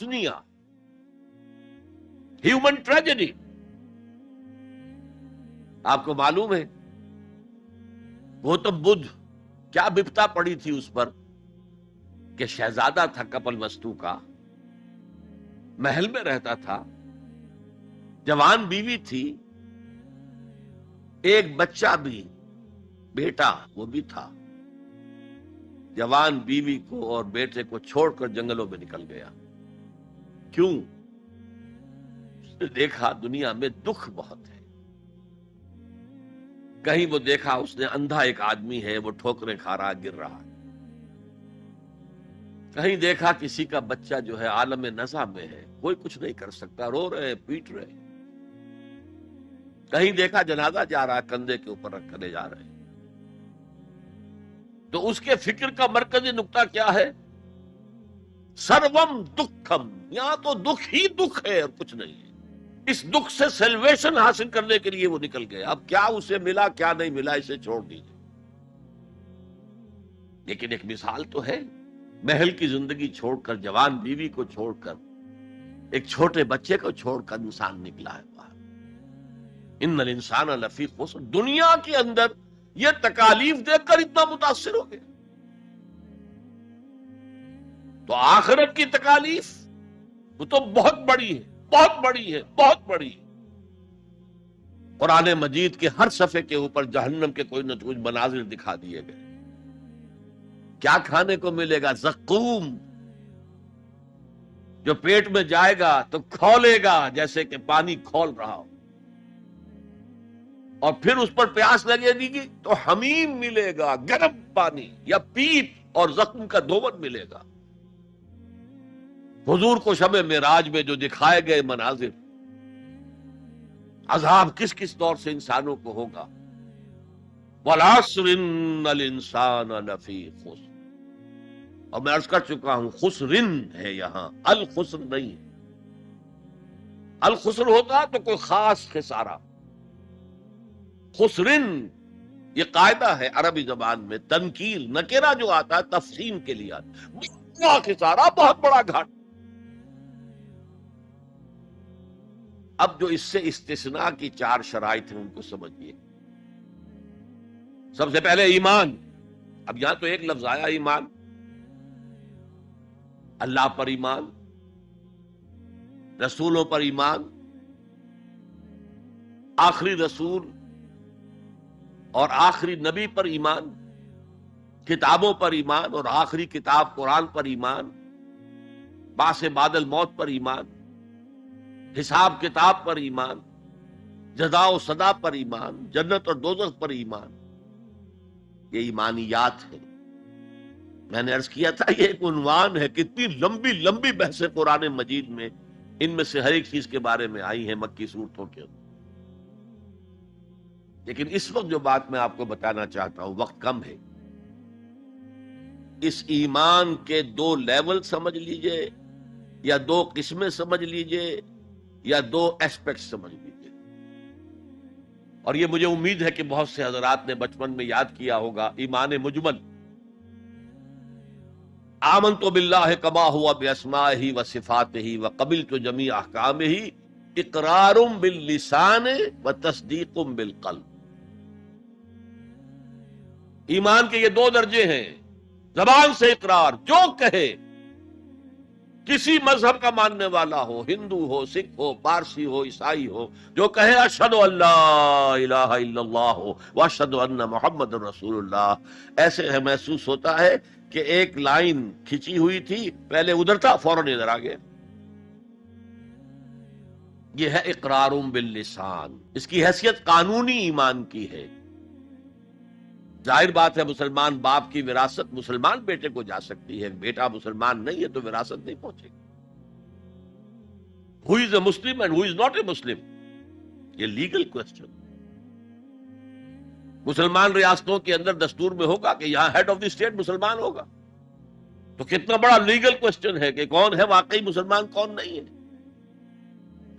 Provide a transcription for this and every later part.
دنیا human tragedy. آپ کو معلوم ہے گوتم بدھ کیا بپتا پڑی تھی اس پر کہ شہزادہ تھا کپل وستو کا، محل میں رہتا تھا، جوان بیوی تھی، ایک بچہ بھی، بیٹا وہ بھی تھا. جوان بیوی کو اور بیٹے کو چھوڑ کر جنگلوں میں نکل گیا. کیوں؟ اس نے دیکھا دنیا میں دکھ بہت ہے. کہیں وہ دیکھا اس نے اندھا ایک آدمی ہے، وہ ٹھوکریں کھا رہا، گر رہا. کہیں دیکھا کسی کا بچہ جو ہے عالم نزع میں ہے، کوئی کچھ نہیں کر سکتا، رو رہے پیٹ رہے. کہیں دیکھا جنازہ جا رہا، کندھے کے اوپر رکھ کر جا رہے. تو اس کے فکر کا مرکزی نقطہ کیا ہے؟ سروم دکھم، یہاں تو دکھ ہی دکھ ہے اور کچھ نہیں ہے. اس دکھ سے سیلویشن حاصل کرنے کے لیے وہ نکل گئے. اب کیا اسے ملا کیا نہیں ملا اسے چھوڑ دیجیے، لیکن ایک مثال تو ہے. محل کی زندگی چھوڑ کر، جوان بیوی کو چھوڑ کر، ایک چھوٹے بچے کو چھوڑ کر انسان نکلا ہے باہر. ان الانسان لفی خسر. دنیا کے اندر یہ تکالیف دیکھ کر اتنا متاثر ہو گیا، تو آخرت کی تکالیف وہ تو بہت بڑی ہے، بہت بڑی ہے، بہت بڑی ہے. قرآن مجید کے ہر صفحے کے اوپر جہنم کے کوئی نہ کوئی مناظر دکھا دیے گئے. کیا کھانے کو ملے گا؟ زقوم، جو پیٹ میں جائے گا تو کھولے گا جیسے کہ پانی کھول رہا ہو، اور پھر اس پر پیاس لگے گی تو حمیم ملے گا، گرم پانی یا پیپ، اور زخم کا دھون ملے گا. حضور کو شب معراج میں جو دکھائے گئے مناظر، عذاب کس کس دور سے انسانوں کو ہوگا. وَالْعَصْرِ إِنَّ الْإِنسَانَ لَفِي خُسْرٍ. اور میں عرض کر چکا ہوں خسرن ہے یہاں، الخسر نہیں ہے. الخسر ہوتا تو کوئی خاص خسارہ. خسرن یہ قاعدہ ہے عربی زبان میں، تنکیر نکرہ جو آتا ہے تفخیم کے لیے آتا ہے. بہت بڑا خسارہ، بہت بڑا گھاٹ. اب جو اس سے استثناء کی 4 شرائط ہیں ان کو سمجھیے. سب سے پہلے ایمان. اب یہاں تو ایک لفظ آیا ایمان. اللہ پر ایمان، رسولوں پر ایمان، آخری رسول اور آخری نبی پر ایمان، کتابوں پر ایمان اور آخری کتاب قرآن پر ایمان، بعث بعد الموت پر ایمان، حساب کتاب پر ایمان، جزا و سزا پر ایمان، جنت اور دوزخ پر ایمان. یہ ایمانیات ہے. میں نے عرض کیا تھا یہ ایک عنوان ہے. کتنی لمبی لمبی بحثیں قرآن مجید میں ان میں سے ہر ایک چیز کے بارے میں آئی ہیں مکی صورتوں کے اندر. لیکن اس وقت جو بات میں آپ کو بتانا چاہتا ہوں، وقت کم ہے، اس ایمان کے 2 لیول سمجھ لیجئے، یا 2 قسمیں سمجھ لیجئے، یا 2 ایسپیکٹ سمجھ لیجئے. اور یہ مجھے امید ہے کہ بہت سے حضرات نے بچپن میں یاد کیا ہوگا. ایمان مجمل، آمنت باللہ کما ہوا باسمائہ وصفاتہ وقبلت جمیع احکامہ اقرار باللسان وتصدیق بالقلب. ایمان کے یہ 2 درجے ہیں. زبان سے اقرار، جو کہے، کسی مذہب کا ماننے والا ہو، ہندو ہو، سکھ ہو، پارسی ہو، عیسائی ہو، جو کہے اشہد ان لا الہ الا اللہ واشہد ان محمد رسول اللہ، ایسے ہے محسوس ہوتا ہے کہ ایک لائن کھچی ہوئی تھی، پہلے ادھر تھا فوراً ادھر آ گیا. یہ ہے اقرار باللسان. اس کی حیثیت قانونی ایمان کی ہے. ظاہر بات ہے مسلمان باپ کی وراثت مسلمان بیٹے کو جا سکتی ہے، بیٹا مسلمان نہیں ہے تو وراثت نہیں پہنچے گی. who is a Muslim and who is not a Muslim، یہ لیگل کوسچن. مسلمان ریاستوں کے اندر دستور میں ہوگا کہ یہاں ہیڈ آف دی اسٹیٹ مسلمان ہوگا، تو کتنا بڑا لیگل کوسچن ہے کہ کون ہے واقعی مسلمان کون نہیں ہے.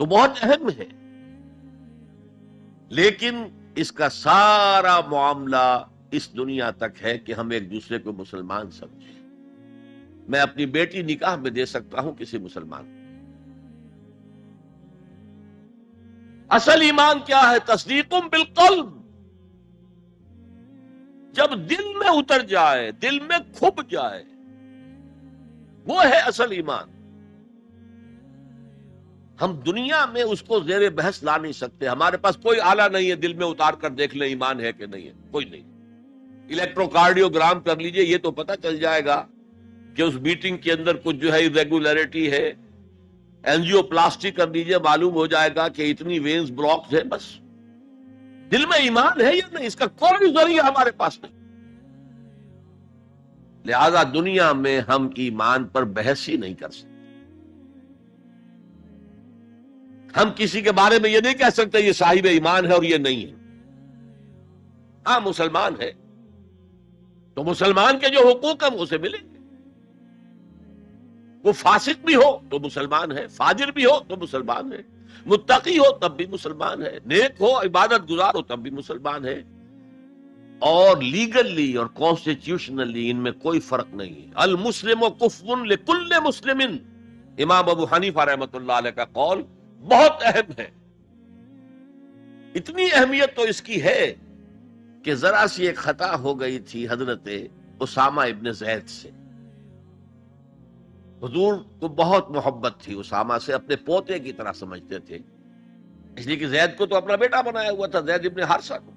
تو بہت اہم ہے. لیکن اس کا سارا معاملہ اس دنیا تک ہے کہ ہم ایک دوسرے کو مسلمان سمجھیں. میں اپنی بیٹی نکاح میں دے سکتا ہوں کسی مسلمان. اصل ایمان کیا ہے؟ تصدیق بالقلب. جب دل میں اتر جائے، دل میں کھپ جائے، وہ ہے اصل ایمان. ہم دنیا میں اس کو زیر بحث لا نہیں سکتے. ہمارے پاس کوئی آلہ نہیں ہے دل میں اتار کر دیکھ لیں ایمان ہے کہ نہیں ہے، کوئی نہیں. الیکٹروکارڈیوگرام کر لیجئے، یہ تو پتہ چل جائے گا کہ اس میٹنگ کے اندر کچھ جو ہے irregularity ہے. اینجیو پلاسٹی کر لیجئے، معلوم ہو جائے گا کہ اتنی وینز بلاکڈ ہے. بس دل میں ایمان ہے یا نہیں، اس کا کوئی ذریعہ ہمارے پاس نہیں. لہذا دنیا میں ہم ایمان پر بحث ہی نہیں کر سکتے. ہم کسی کے بارے میں یہ نہیں کہہ سکتے یہ صاحب ایمان ہے اور یہ نہیں ہے. ہاں مسلمان ہے تو مسلمان کے جو حقوق ہیں اسے ملیں گے. وہ فاسق بھی ہو تو مسلمان ہے، فاجر بھی ہو تو مسلمان ہے، متقی ہو تب بھی مسلمان ہے، نیک ہو عبادت گزار ہو تب بھی مسلمان ہے. اور لیگلی اور کانسٹیٹیوشنلی ان میں کوئی فرق نہیں ہے. المسلم کفو لکل مسلم، امام ابو حنیفہ رحمۃ اللہ علیہ کا قول بہت اہم ہے. اتنی اہمیت تو اس کی ہے کہ ذرا سی ایک خطا ہو گئی تھی حضرت اسامہ ابن زید سے. حضور کو بہت محبت تھی اسامہ سے، اپنے پوتے کی طرح سمجھتے تھے، اس لیے کہ زید کو تو اپنا بیٹا بنایا ہوا تھا، زید ابن حارثہ کو.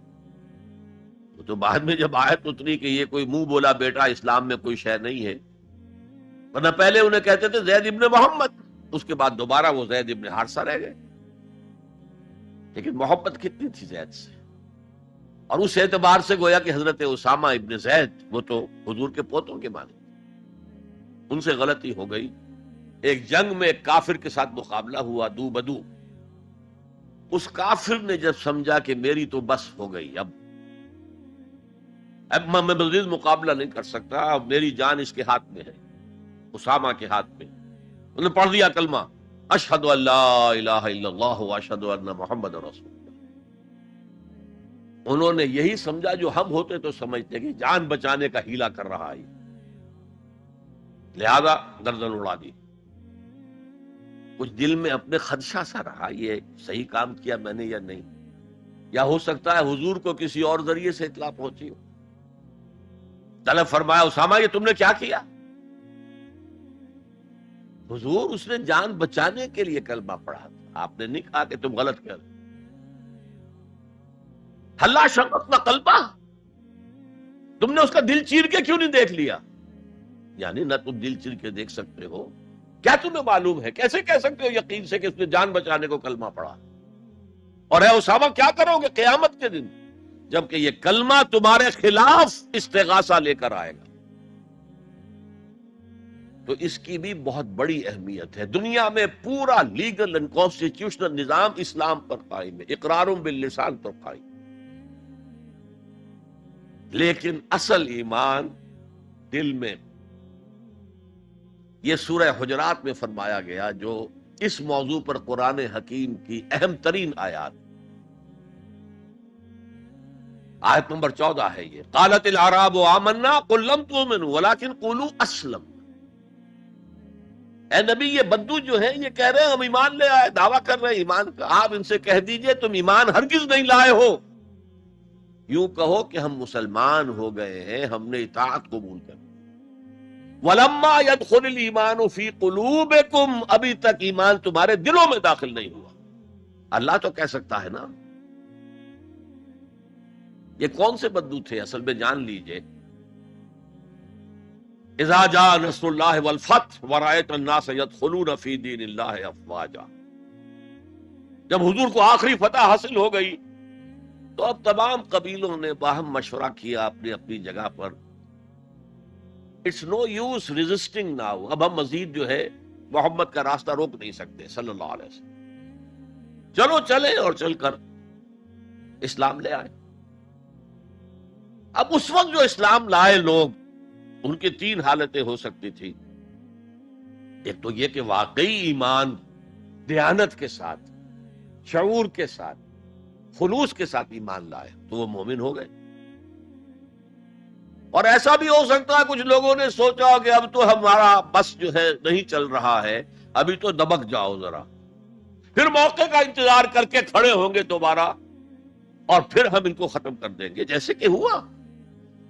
تو بعد میں جب آیت اتری کہ یہ کوئی منہ بولا بیٹا اسلام میں کوئی شے نہیں ہے، ورنہ پہلے انہیں کہتے تھے زید ابن محمد، اس کے بعد دوبارہ وہ زید ابن حارثہ رہ گئے. لیکن محبت کتنی تھی زید سے، اور اس اعتبار سے گویا کہ حضرت اسامہ ابن زید وہ تو حضور کے پوتوں کے مانے. ان سے غلطی ہو گئی. ایک جنگ میں ایک کافر کے ساتھ مقابلہ ہوا دو بدو. اس کافر نے جب سمجھا کہ میری تو بس ہو گئی، اب میں مزید مقابلہ نہیں کر سکتا، اب میری جان اس کے ہاتھ میں ہے، اسامہ کے ہاتھ میں. انہوں نے پڑھ دیا کلمہ اشہد ان لا الہ الا اللہ واشہد ان محمد رسول اللہ. انہوں نے یہی سمجھا جو ہم ہوتے تو سمجھتے کہ جان بچانے کا ہیلا کر رہا ہے، لہذا گردن اڑا دی. کچھ دل میں اپنے خدشہ سا رہا یہ صحیح کام کیا میں نے یا نہیں، یا ہو سکتا ہے حضور کو کسی اور ذریعے سے اطلاع پہنچی ہو. طلب فرمایا اسامہ یہ تم نے کیا کیا؟ حضور اس نے جان بچانے کے لیے کلمہ پڑھا تھا، آپ نے نہیں کہا کہ تم غلط کر. حلا شققنا قلبہ، تم نے اس کا دل چیر کے کیوں نہیں دیکھ لیا؟ یعنی نہ تم دل چیر کے دیکھ سکتے ہو، کیا تمہیں معلوم ہے؟ کیسے کہہ سکتے ہو یقین سے کہ اس نے جان بچانے کو کلمہ پڑھا؟ اور اے اسامہ کیا کرو گے قیامت کے دن جبکہ یہ کلمہ تمہارے خلاف استغاثہ لے کر آئے گا؟ تو اس کی بھی بہت بڑی اہمیت ہے. دنیا میں پورا لیگل اینڈ کانسٹیٹیوشنل نظام اسلام پر قائم ہے، اقرار باللسان پر قائم. لیکن اصل ایمان دل میں. یہ سورہ حجرات میں فرمایا گیا جو اس موضوع پر قرآن حکیم کی اہم ترین آیات. آیت نمبر 14 ہے یہ. قالت الاعراب آمنا قل لم تؤمنوا ولكن قولوا اسلم. اے نبی یہ بدو جو ہیں یہ کہہ رہے ہیں ہم ایمان لے آئے، دعویٰ کر رہے ہیں ایمان کا. آپ ان سے کہہ دیجئے تم ایمان ہرگز نہیں لائے ہو، یوں کہو کہ ہم مسلمان ہو گئے ہیں، ہم نے اطاعت قبول کر. وَلَمَّا يَدْخُلِ الْإِيمَانُ فِي قُلُوبِكُمْ، ابھی تک ایمان تمہارے دلوں میں داخل نہیں ہوا. اللہ تو کہہ سکتا ہے نا. یہ کون سے بدو تھے اصل میں جان لیجئے. اذا جاء نصر اللہ والفتح ورأيت الناس يدخلون في دین اللہ افواجا. جب حضور کو آخری فتح حاصل ہو گئی تو اب تمام قبیلوں نے باہم مشورہ کیا اپنی اپنی جگہ پر. It's no use resisting now. اب ہم مزید جو ہے محمد کا راستہ روک نہیں سکتے صلی اللہ علیہ وسلم. چلو چلے اور چل کر اسلام لے آئے. اب اس وقت جو اسلام لائے لوگ ان کی 3 حالتیں ہو سکتی تھی. ایک تو یہ کہ واقعی ایمان دیانت کے ساتھ، شعور کے ساتھ، خلوص کے ساتھ ایمان لائے تو وہ مومن ہو گئے. اور ایسا بھی ہو سکتا ہے کچھ لوگوں نے سوچا کہ اب تو ہمارا بس جو ہے نہیں چل رہا ہے، ابھی تو دبک جاؤ ذرا، پھر موقع کا انتظار کر کے کھڑے ہوں گے دوبارہ اور پھر ہم ان کو ختم کر دیں گے، جیسے کہ ہوا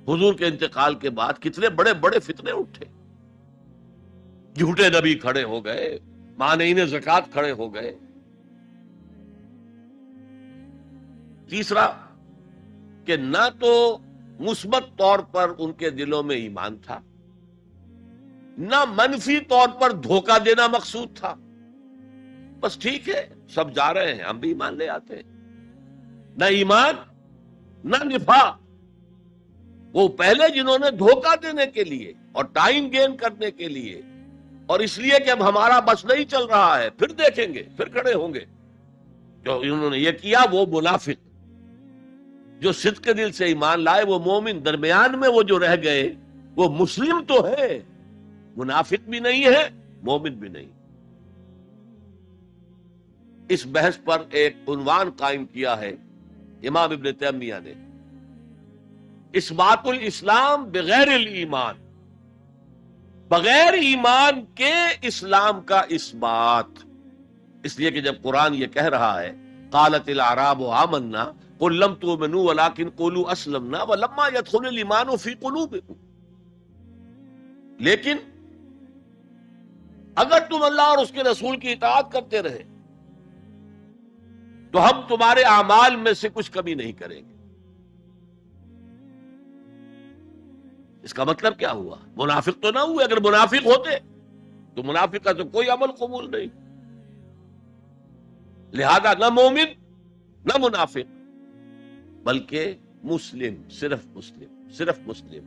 حضور کے انتقال کے بعد کتنے بڑے بڑے فتنے اٹھے، جھوٹے نبی کھڑے ہو گئے، مانعین زکوٰۃ کھڑے ہو گئے۔ تیسرا کہ نہ تو مثبت طور پر ان کے دلوں میں ایمان تھا، نہ منفی طور پر دھوکہ دینا مقصود تھا، بس ٹھیک ہے سب جا رہے ہیں ہم بھی ایمان لے آتے ہیں۔ نہ ایمان نہ نفاق، وہ پہلے جنہوں نے دھوکہ دینے کے لیے اور ٹائم گین کرنے کے لیے اور اس لیے کہ اب ہمارا بس نہیں چل رہا ہے، پھر دیکھیں گے پھر کھڑے ہوں گے، جو انہوں نے یہ کیا وہ منافق۔ جو صدق کے دل سے ایمان لائے وہ مومن، درمیان میں وہ جو رہ گئے وہ مسلم تو ہے، منافق بھی نہیں ہے مومن بھی نہیں۔ اس بحث پر ایک عنوان قائم کیا ہے امام ابن تیمیہ نے، اثبات الاسلام بغیر الایمان، بغیر ایمان کے اسلام کا اثبات۔ اس لیے کہ جب قرآن یہ کہہ رہا ہے قالت الاعراب آمنا قل لم تؤمنوا ولكن قولوا اسلمنا ولما يدخل الايمان في قلوبكم، لیکن اگر تم اللہ اور اس کے رسول کی اطاعت کرتے رہے تو ہم تمہارے اعمال میں سے کچھ کمی نہیں کریں گے۔ اس کا مطلب کیا ہوا؟ منافق تو نہ ہوئے، اگر منافق ہوتے تو منافق کا تو کوئی عمل قبول نہیں، لہذا نہ مومن نہ منافق بلکہ مسلم، صرف مسلم، صرف مسلم۔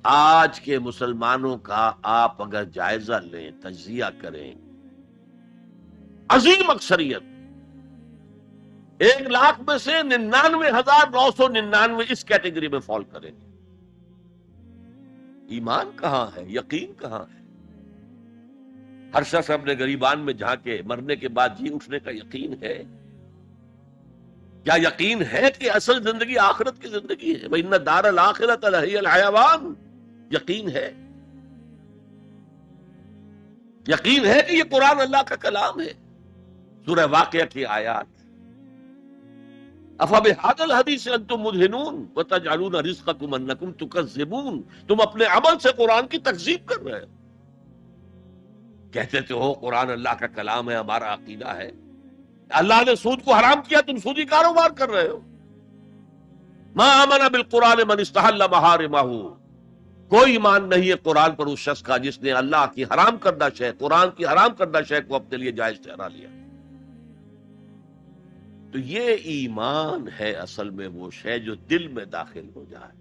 آج کے مسلمانوں کا آپ اگر جائزہ لیں، تجزیہ کریں، عظیم اکثریت 1,00,000 میں سے 99,999 اس کیٹیگری میں فال کریں گے۔ ایمان کہاں ہے؟ یقین کہاں ہے؟ ہر شخص اپنے گریبان میں جھانکے مرنے کے بعد جی اٹھنے کا یقین ہے؟ کیا یقین ہے کہ اصل زندگی آخرت کی زندگی ہے؟ وَإِنَّ الدَّارَ الْآخِرَةَ لَهِيَ الْحَيَوَانُ، یقین ہے؟ یقین ہے کہ یہ قرآن اللہ کا کلام ہے؟ سورہ واقعہ کی آیات، أَفَبِهَذَا الْحَدِيثِ أَنْتُمْ مُدْهِنُونَ وَتَجْعَلُونَ رِزْقَكُمْ أَنَّكُمْ تُكَذِّبُونَ، تم اپنے عمل سے قرآن کی تکذیب کر رہے ہو، کہتے تو ہو قرآن اللہ کا کلام ہے، ہمارا عقیدہ ہے، اللہ نے سود کو حرام کیا تم سودی کاروبار کر رہے ہو۔ ما آمن بالقرآن من استحل محارمہ، کوئی ایمان نہیں ہے قرآن پر اس شخص کا جس نے اللہ کی حرام کردہ شے، قرآن کی حرام کردہ شے کو اپنے لیے جائز ٹھہرا لیا۔ تو یہ ایمان ہے اصل میں وہ شے جو دل میں داخل ہو جائے۔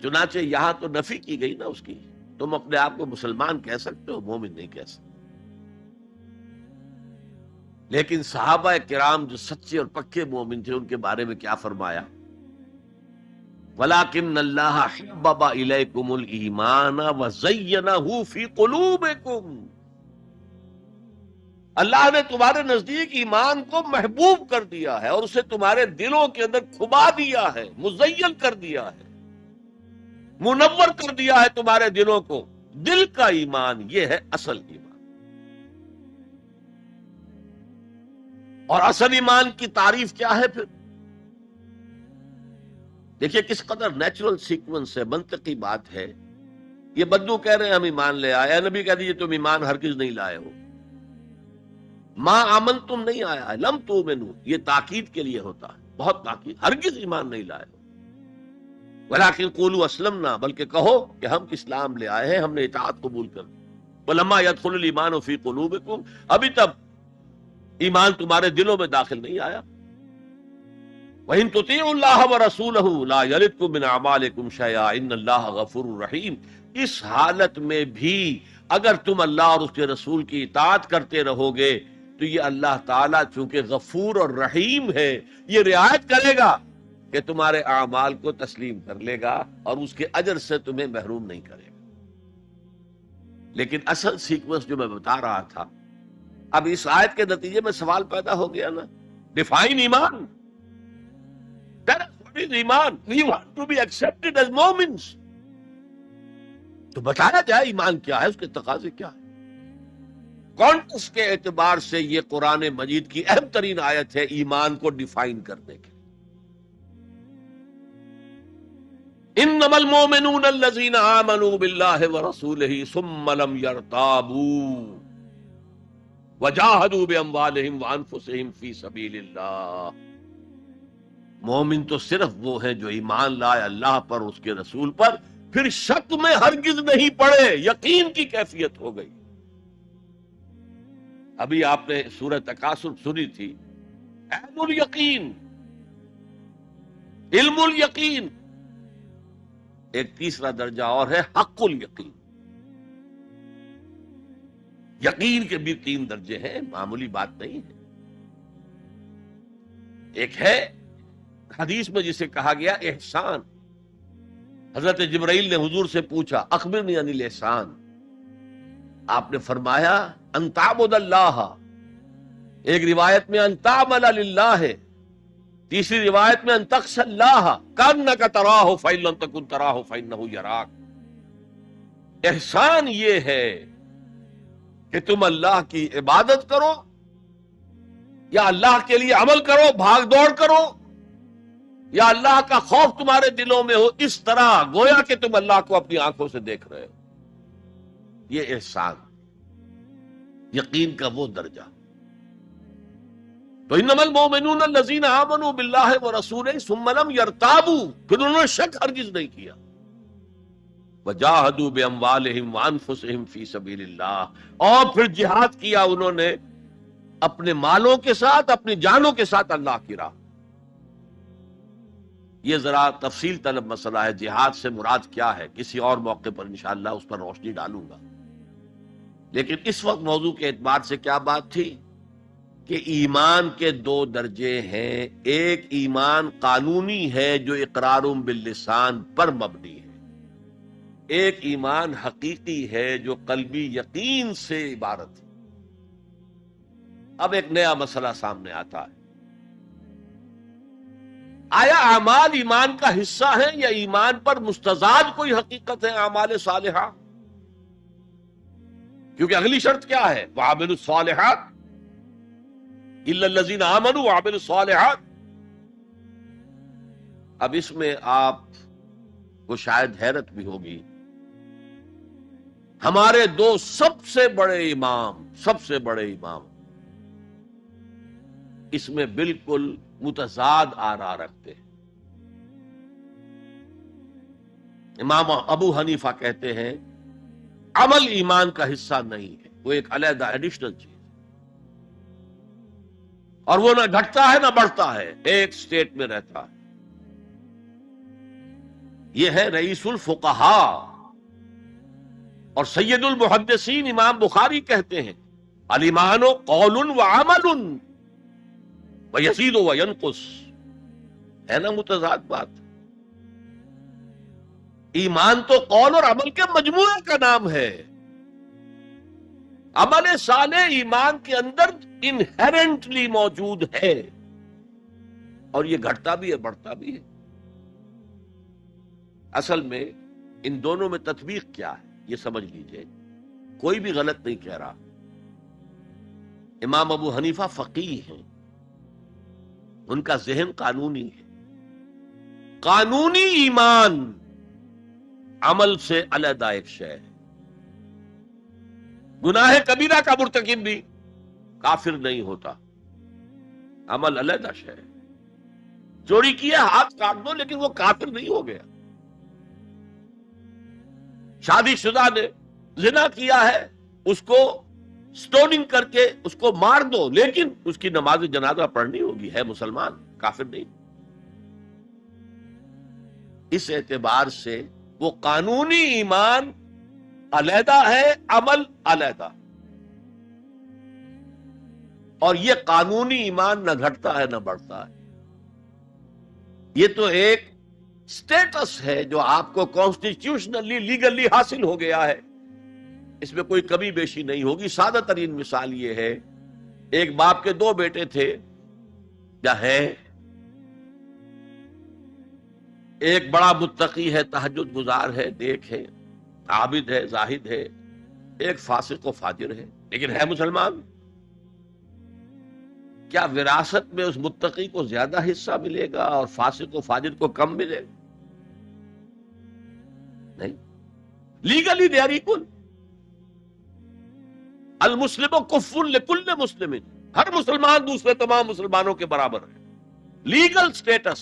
چنانچہ یہاں تو نفی کی گئی نا اس کی، تم اپنے آپ کو مسلمان کہہ سکتے ہو، مومن نہیں کہہ سکتے۔ لیکن صحابہ کرام جو سچے اور پکے مومن تھے ان کے بارے میں کیا فرمایا؟ وَلَكِنَّ اللَّهَ حَبَّبَ إِلَيْكُمُ الْإِيمَانَ وَزَيَّنَهُ فِي قُلُوبِكُمْ، اللہ نے تمہارے نزدیک ایمان کو محبوب کر دیا ہے اور اسے تمہارے دلوں کے اندر کھبا دیا ہے، مزین کر دیا ہے، منور کر دیا ہے تمہارے دلوں کو۔ دل کا ایمان یہ ہے اصل ایمان۔ اور اصل ایمان کی تعریف کیا ہے پھر؟ دیکھیے کس قدر نیچرل سیکوینس ہے، منطقی بات ہے۔ یہ بدو کہہ رہے ہیں ہم ایمان لے آئے، نبی کہہ دیجیے تم ایمان ہرگز نہیں لائے ہو، ما آمن تم نہیں آیا ہے، لم تؤمنوا یہ تاکید کے لیے ہوتا ہے، بہت تاکید، ہرگز ایمان نہیں لائے ہو۔ ولیکن قولوا اسلمنا، بلکہ کہو کہ ہم اسلام لے آئے ہیں، ہم نے اطاعت قبول کر دی۔ ولما يدخل الايمان في قلوبكم، ابھی تب ایمان تمہارے دلوں میں داخل نہیں آیا۔ وَإِن تُطِيعُوا اللَّهَ وَرَسُولَهُ لَا يَلِدْكُم مِّنْ أَعْمَالِكُمْ شَيْئًا إِنَّ اللَّهَ غَفُورٌ رَّحِيمٌ، اس حالت میں بھی اگر تم اللہ اور اس کے رسول کی اطاعت کرتے رہو گے تو یہ اللہ تعالیٰ چونکہ غفور اور رحیم ہے، یہ رعایت کرے گا کہ تمہارے اعمال کو تسلیم کر لے گا اور اس کے اجر سے تمہیں محروم نہیں کرے گا۔ لیکن اصل سیکوینس جو میں بتا رہا تھا، اب اس آیت کے نتیجے میں سوال پیدا ہو گیا نا، ڈیفائن ایمان۔ what is ایمان. We want to be accepted as Momins. تو بتایا جائے ایمان کیا ہے، اس کے تقاضے کیا ہے. کانٹیکسٹ کے اعتبار سے یہ قرآن مجید کی اہم ترین آیت ہے ایمان کو ڈیفائن کرنے کے. انما المؤمنون الذین آمنوا باللہ ورسولہ ثم لم یرتابوا وجاہدوا باموالہم وانفسہم فی سبیل اللہ. مومن تو صرف وہ ہیں جو ایمان لائے اللہ پر، اس کے رسول پر، پھر شک میں ہرگز نہیں پڑے، یقین کی کیفیت ہو گئی. ابھی آپ نے سورہ تکاثر سنی تھی، عین الیقین، علم الیقین. ایک تیسرا درجہ اور ہے حق الیقین. یقین کے بھی 3 درجے ہیں، معمولی بات نہیں ہے. ایک ہے حدیث میں جسے کہا گیا احسان. حضرت جبرائیل نے حضور سے پوچھا اخبرنی عن الاحسان. آپ نے فرمایا ان تعبد اللہ. ایک روایت میں ان تعمل للہ ہے، تیسری روایت میں ان تخشى اللہ کانک تراہ فإن لم تکن تراہ فإنہ یراک. احسان یہ ہے کہ تم اللہ کی عبادت کرو یا اللہ کے لیے عمل کرو، بھاگ دوڑ کرو، یا اللہ کا خوف تمہارے دلوں میں ہو، اس طرح گویا کہ تم اللہ کو اپنی آنکھوں سے دیکھ رہے ہو. یہ احسان، یقین کا وہ درجہ. تو انما المؤمنون الذین آمنوا باللہ ورسولہ ثم لم یرتابوا، پھر انہوں نے شک ہرگز نہیں کیا. وجاہدوا باموالہم وانفسہم فی سبیل اللہ، اور پھر جہاد کیا انہوں نے اپنے مالوں کے ساتھ، اپنی جانوں کے ساتھ اللہ کی راہ. یہ ذرا تفصیل طلب مسئلہ ہے، جہاد سے مراد کیا ہے، کسی اور موقع پر انشاءاللہ اس پر روشنی ڈالوں گا. لیکن اس وقت موضوع کے اعتبار سے کیا بات تھی کہ ایمان کے 2 درجے ہیں. ایک ایمان قانونی ہے جو اقرار باللسان پر مبنی ہے، ایک ایمان حقیقی ہے جو قلبی یقین سے عبارت ہے. اب ایک نیا مسئلہ سامنے آتا ہے، آیا اعمال ایمان کا حصہ ہیں یا ایمان پر مستزاد کوئی حقیقت ہے اعمال صالحہ؟ کیونکہ اگلی شرط کیا ہے؟ وَعَمِلُوا الصَّالِحَاتِ إِلَّا الَّذِينَ آمَنُوا وَعَمِلُوا الصَّالِحَاتِ. اب اس میں آپ کو شاید حیرت بھی ہوگی، ہمارے 2 سب سے بڑے امام اس میں بالکل متضاد آراء رکھتے ہیں. امام ابو حنیفہ کہتے ہیں عمل ایمان کا حصہ نہیں ہے، وہ ایک علیحدہ ایڈیشنل چیز، اور وہ نہ گھٹتا ہے نہ بڑھتا ہے، ایک سٹیٹ میں رہتا ہے. یہ ہے رئیس الفقہاء اور سید المحدثین امام بخاری کہتے ہیں الایمان قول وعمل ویزید وینقص. ہے نا متضاد بات؟ ایمان تو قول اور عمل کے مجموعے کا نام ہے. عمل صالح ایمان کے اندر انہیرنٹلی موجود ہے، اور یہ گھٹتا بھی ہے بڑھتا بھی ہے. اصل میں ان دونوں میں تطبیق کیا ہے یہ سمجھ لیجئے، کوئی بھی غلط نہیں کہہ رہا. امام ابو حنیفہ فقیہ ہیں، ان کا ذہن قانونی ہے. قانونی ایمان عمل سے علیحدہ ایک شے ہے. گناہ کبیرہ کا مرتکب بھی کافر نہیں ہوتا، عمل علیحدہ شے ہے. چوری کیا ہاتھ کاٹ دو لیکن وہ کافر نہیں ہو گیا. شادی شدہ نے زنا کیا ہے، اس کو سٹوننگ کر کے اس کو مار دو، لیکن اس کی نماز جنازہ پڑھنی ہوگی، ہے مسلمان، کافر نہیں. اس اعتبار سے وہ قانونی ایمان علیحدہ ہے، عمل علیحدہ. اور یہ قانونی ایمان نہ گھٹتا ہے نہ بڑھتا ہے. یہ تو ایک سٹیٹس ہے جو آپ کو کانسٹیٹیوشنلی لیگلی حاصل ہو گیا ہے، اس میں کوئی کمی بیشی نہیں ہوگی. سادہ ترین مثال یہ ہے، ایک باپ کے 2 بیٹے تھے یا ہیں، ایک بڑا متقی ہے، تہجد گزار ہے، نیک ہے، عابد ہے، زاہد ہے، ایک فاسق و فاجر ہے، لیکن ہے مسلمان. کیا وراثت میں اس متقی کو زیادہ حصہ ملے گا اور فاسق و فاجر کو کم ملے گا؟ نہیں. Legally they are equal. المسلم کف لکل مسلم، ہر مسلمان دوسرے تمام مسلمانوں کے برابر ہے. لیگل سٹیٹس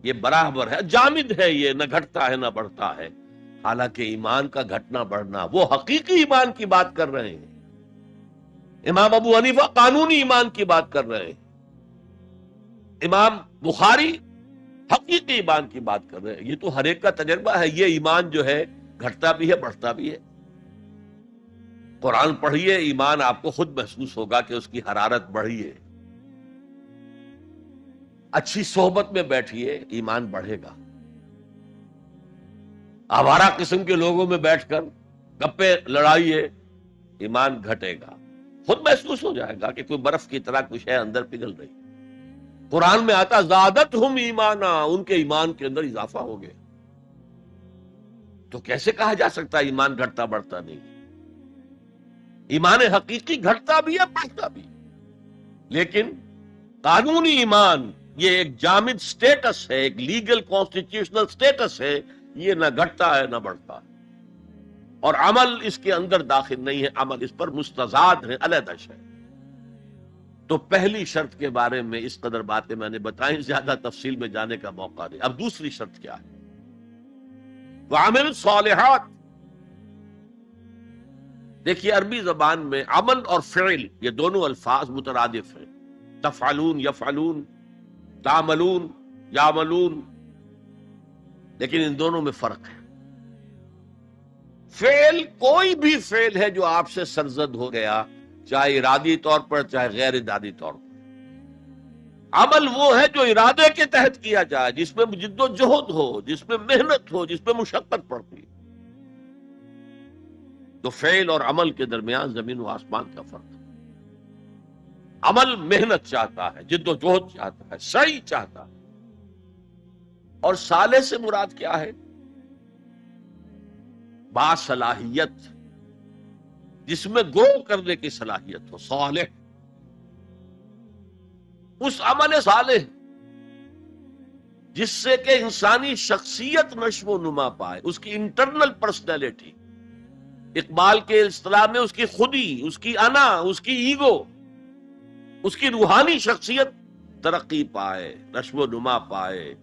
یہ برابر ہے، جامد ہے، یہ نہ گھٹتا ہے نہ بڑھتا ہے. حالانکہ ایمان کا گھٹنا بڑھنا، وہ حقیقی ایمان کی بات کر رہے ہیں. امام ابو حنیفہ قانونی ایمان کی بات کر رہے ہیں، امام بخاری حقیقی ایمان کی بات کر رہے ہیں. یہ تو ہر ایک کا تجربہ ہے. یہ ایمان جو ہے گھٹتا بھی ہے، بڑھتا بھی ہے. قرآن پڑھیے، ایمان آپ کو خود محسوس ہوگا کہ اس کی حرارت بڑھی ہے. اچھی صحبت میں بیٹھیے، ایمان بڑھے گا. آوارہ قسم کے لوگوں میں بیٹھ کر گپے لڑائیے، ایمان گھٹے گا. خود محسوس ہو جائے گا کہ کوئی برف کی طرح کچھ ہے اندر پگھل رہی. قرآن میں آتا زادتہم ایمانا، ان کے ایمان کے اندر اضافہ ہو گیا. تو کیسے کہا جا سکتا ہے ایمان گھٹتا بڑھتا نہیں؟ ایمان حقیقی گھٹتا بھی ہے، بڑھتا بھی. لیکن قانونی ایمان یہ ایک جامد سٹیٹس ہے، ایک لیگل کانسٹیٹیوشنل سٹیٹس ہے. یہ نہ گھٹتا ہے نہ بڑھتا ہے. اور عمل اس کے اندر داخل نہیں ہے، عمل اس پر مستزاد ہے، علیحدہ ہے. تو پہلی شرط کے بارے میں اس قدر باتیں میں نے بتائیں، زیادہ تفصیل میں جانے کا موقع نہیں. اب دوسری شرط کیا ہے؟ وَعَمِلُ الصَّالِحَاتِ. دیکھیے عربی زبان میں عمل اور فعل یہ دونوں الفاظ مترادف ہیں. تفعلون، یفعلون، تعملون، یعملون، لیکن ان دونوں میں فرق ہے. فعل کوئی بھی فعل ہے جو آپ سے سرزد ہو گیا، چاہے ارادی طور پر چاہے غیر ارادی طور پر. عمل وہ ہے جو ارادے کے تحت کیا جائے، جس میں جد و جہد ہو، جس میں محنت ہو، جس میں مشقت پڑتی. تو فعل اور عمل کے درمیان زمین و آسمان کا فرق ہے. عمل محنت چاہتا ہے، جد و جہد چاہتا ہے، سعی چاہتا ہے. اور صالح سے مراد کیا ہے؟ باصلاحیت، جس میں گرو کرنے کی صلاحیت ہو. صالح اس عمل صالح جس سے کہ انسانی شخصیت نشو و نما پائے، اس کی انٹرنل پرسنالٹی، اقبال کے اصطلاح میں اس کی خودی، اس کی انا، اس کی ایگو، اس کی روحانی شخصیت ترقی پائے، نشو و نما پائے،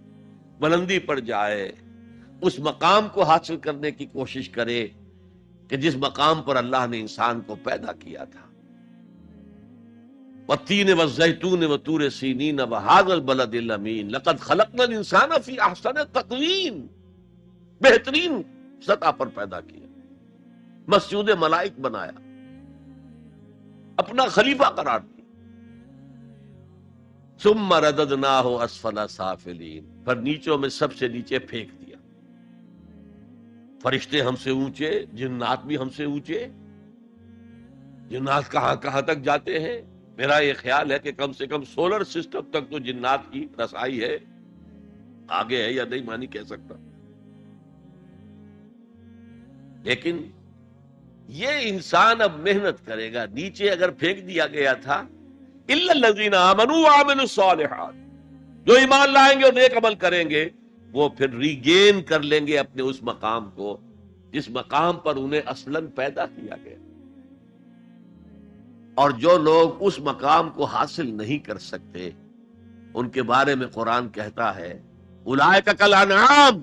بلندی پر جائے، اس مقام کو حاصل کرنے کی کوشش کرے کہ جس مقام پر اللہ نے انسان کو پیدا کیا تھا. والتین والزیتون وطور سینین وہذا البلد الامین لقد خلقنا الانسان فی احسن تقویم. بہترین سطح پر پیدا کیا، مسجود ملائک بنایا، اپنا خلیفہ قرار دیا. ثم رددناہ اسفل سافلین، پھر نیچوں میں سب سے نیچے پھینک دیا. فرشتے ہم سے اونچے، جنات بھی ہم سے اونچے. جنات کہاں کہاں تک جاتے ہیں؟ میرا یہ خیال ہے کہ کم سے کم سولر سسٹم تک تو جنات کی رسائی ہے. آگے ہے یا نہیں میں نہیں کہہ سکتا. لیکن یہ انسان اب محنت کرے گا. نیچے اگر پھینک دیا گیا تھا الا الذین آمنوا وعملوا الصالحات، جو ایمان لائیں گے اور نیک عمل کریں گے وہ پھر ریگین کر لیں گے اپنے اس مقام کو جس مقام پر انہیں اصلاً پیدا کیا گیا. اور جو لوگ اس مقام کو حاصل نہیں کر سکتے ان کے بارے میں قرآن کہتا ہے اولئک کالانعام،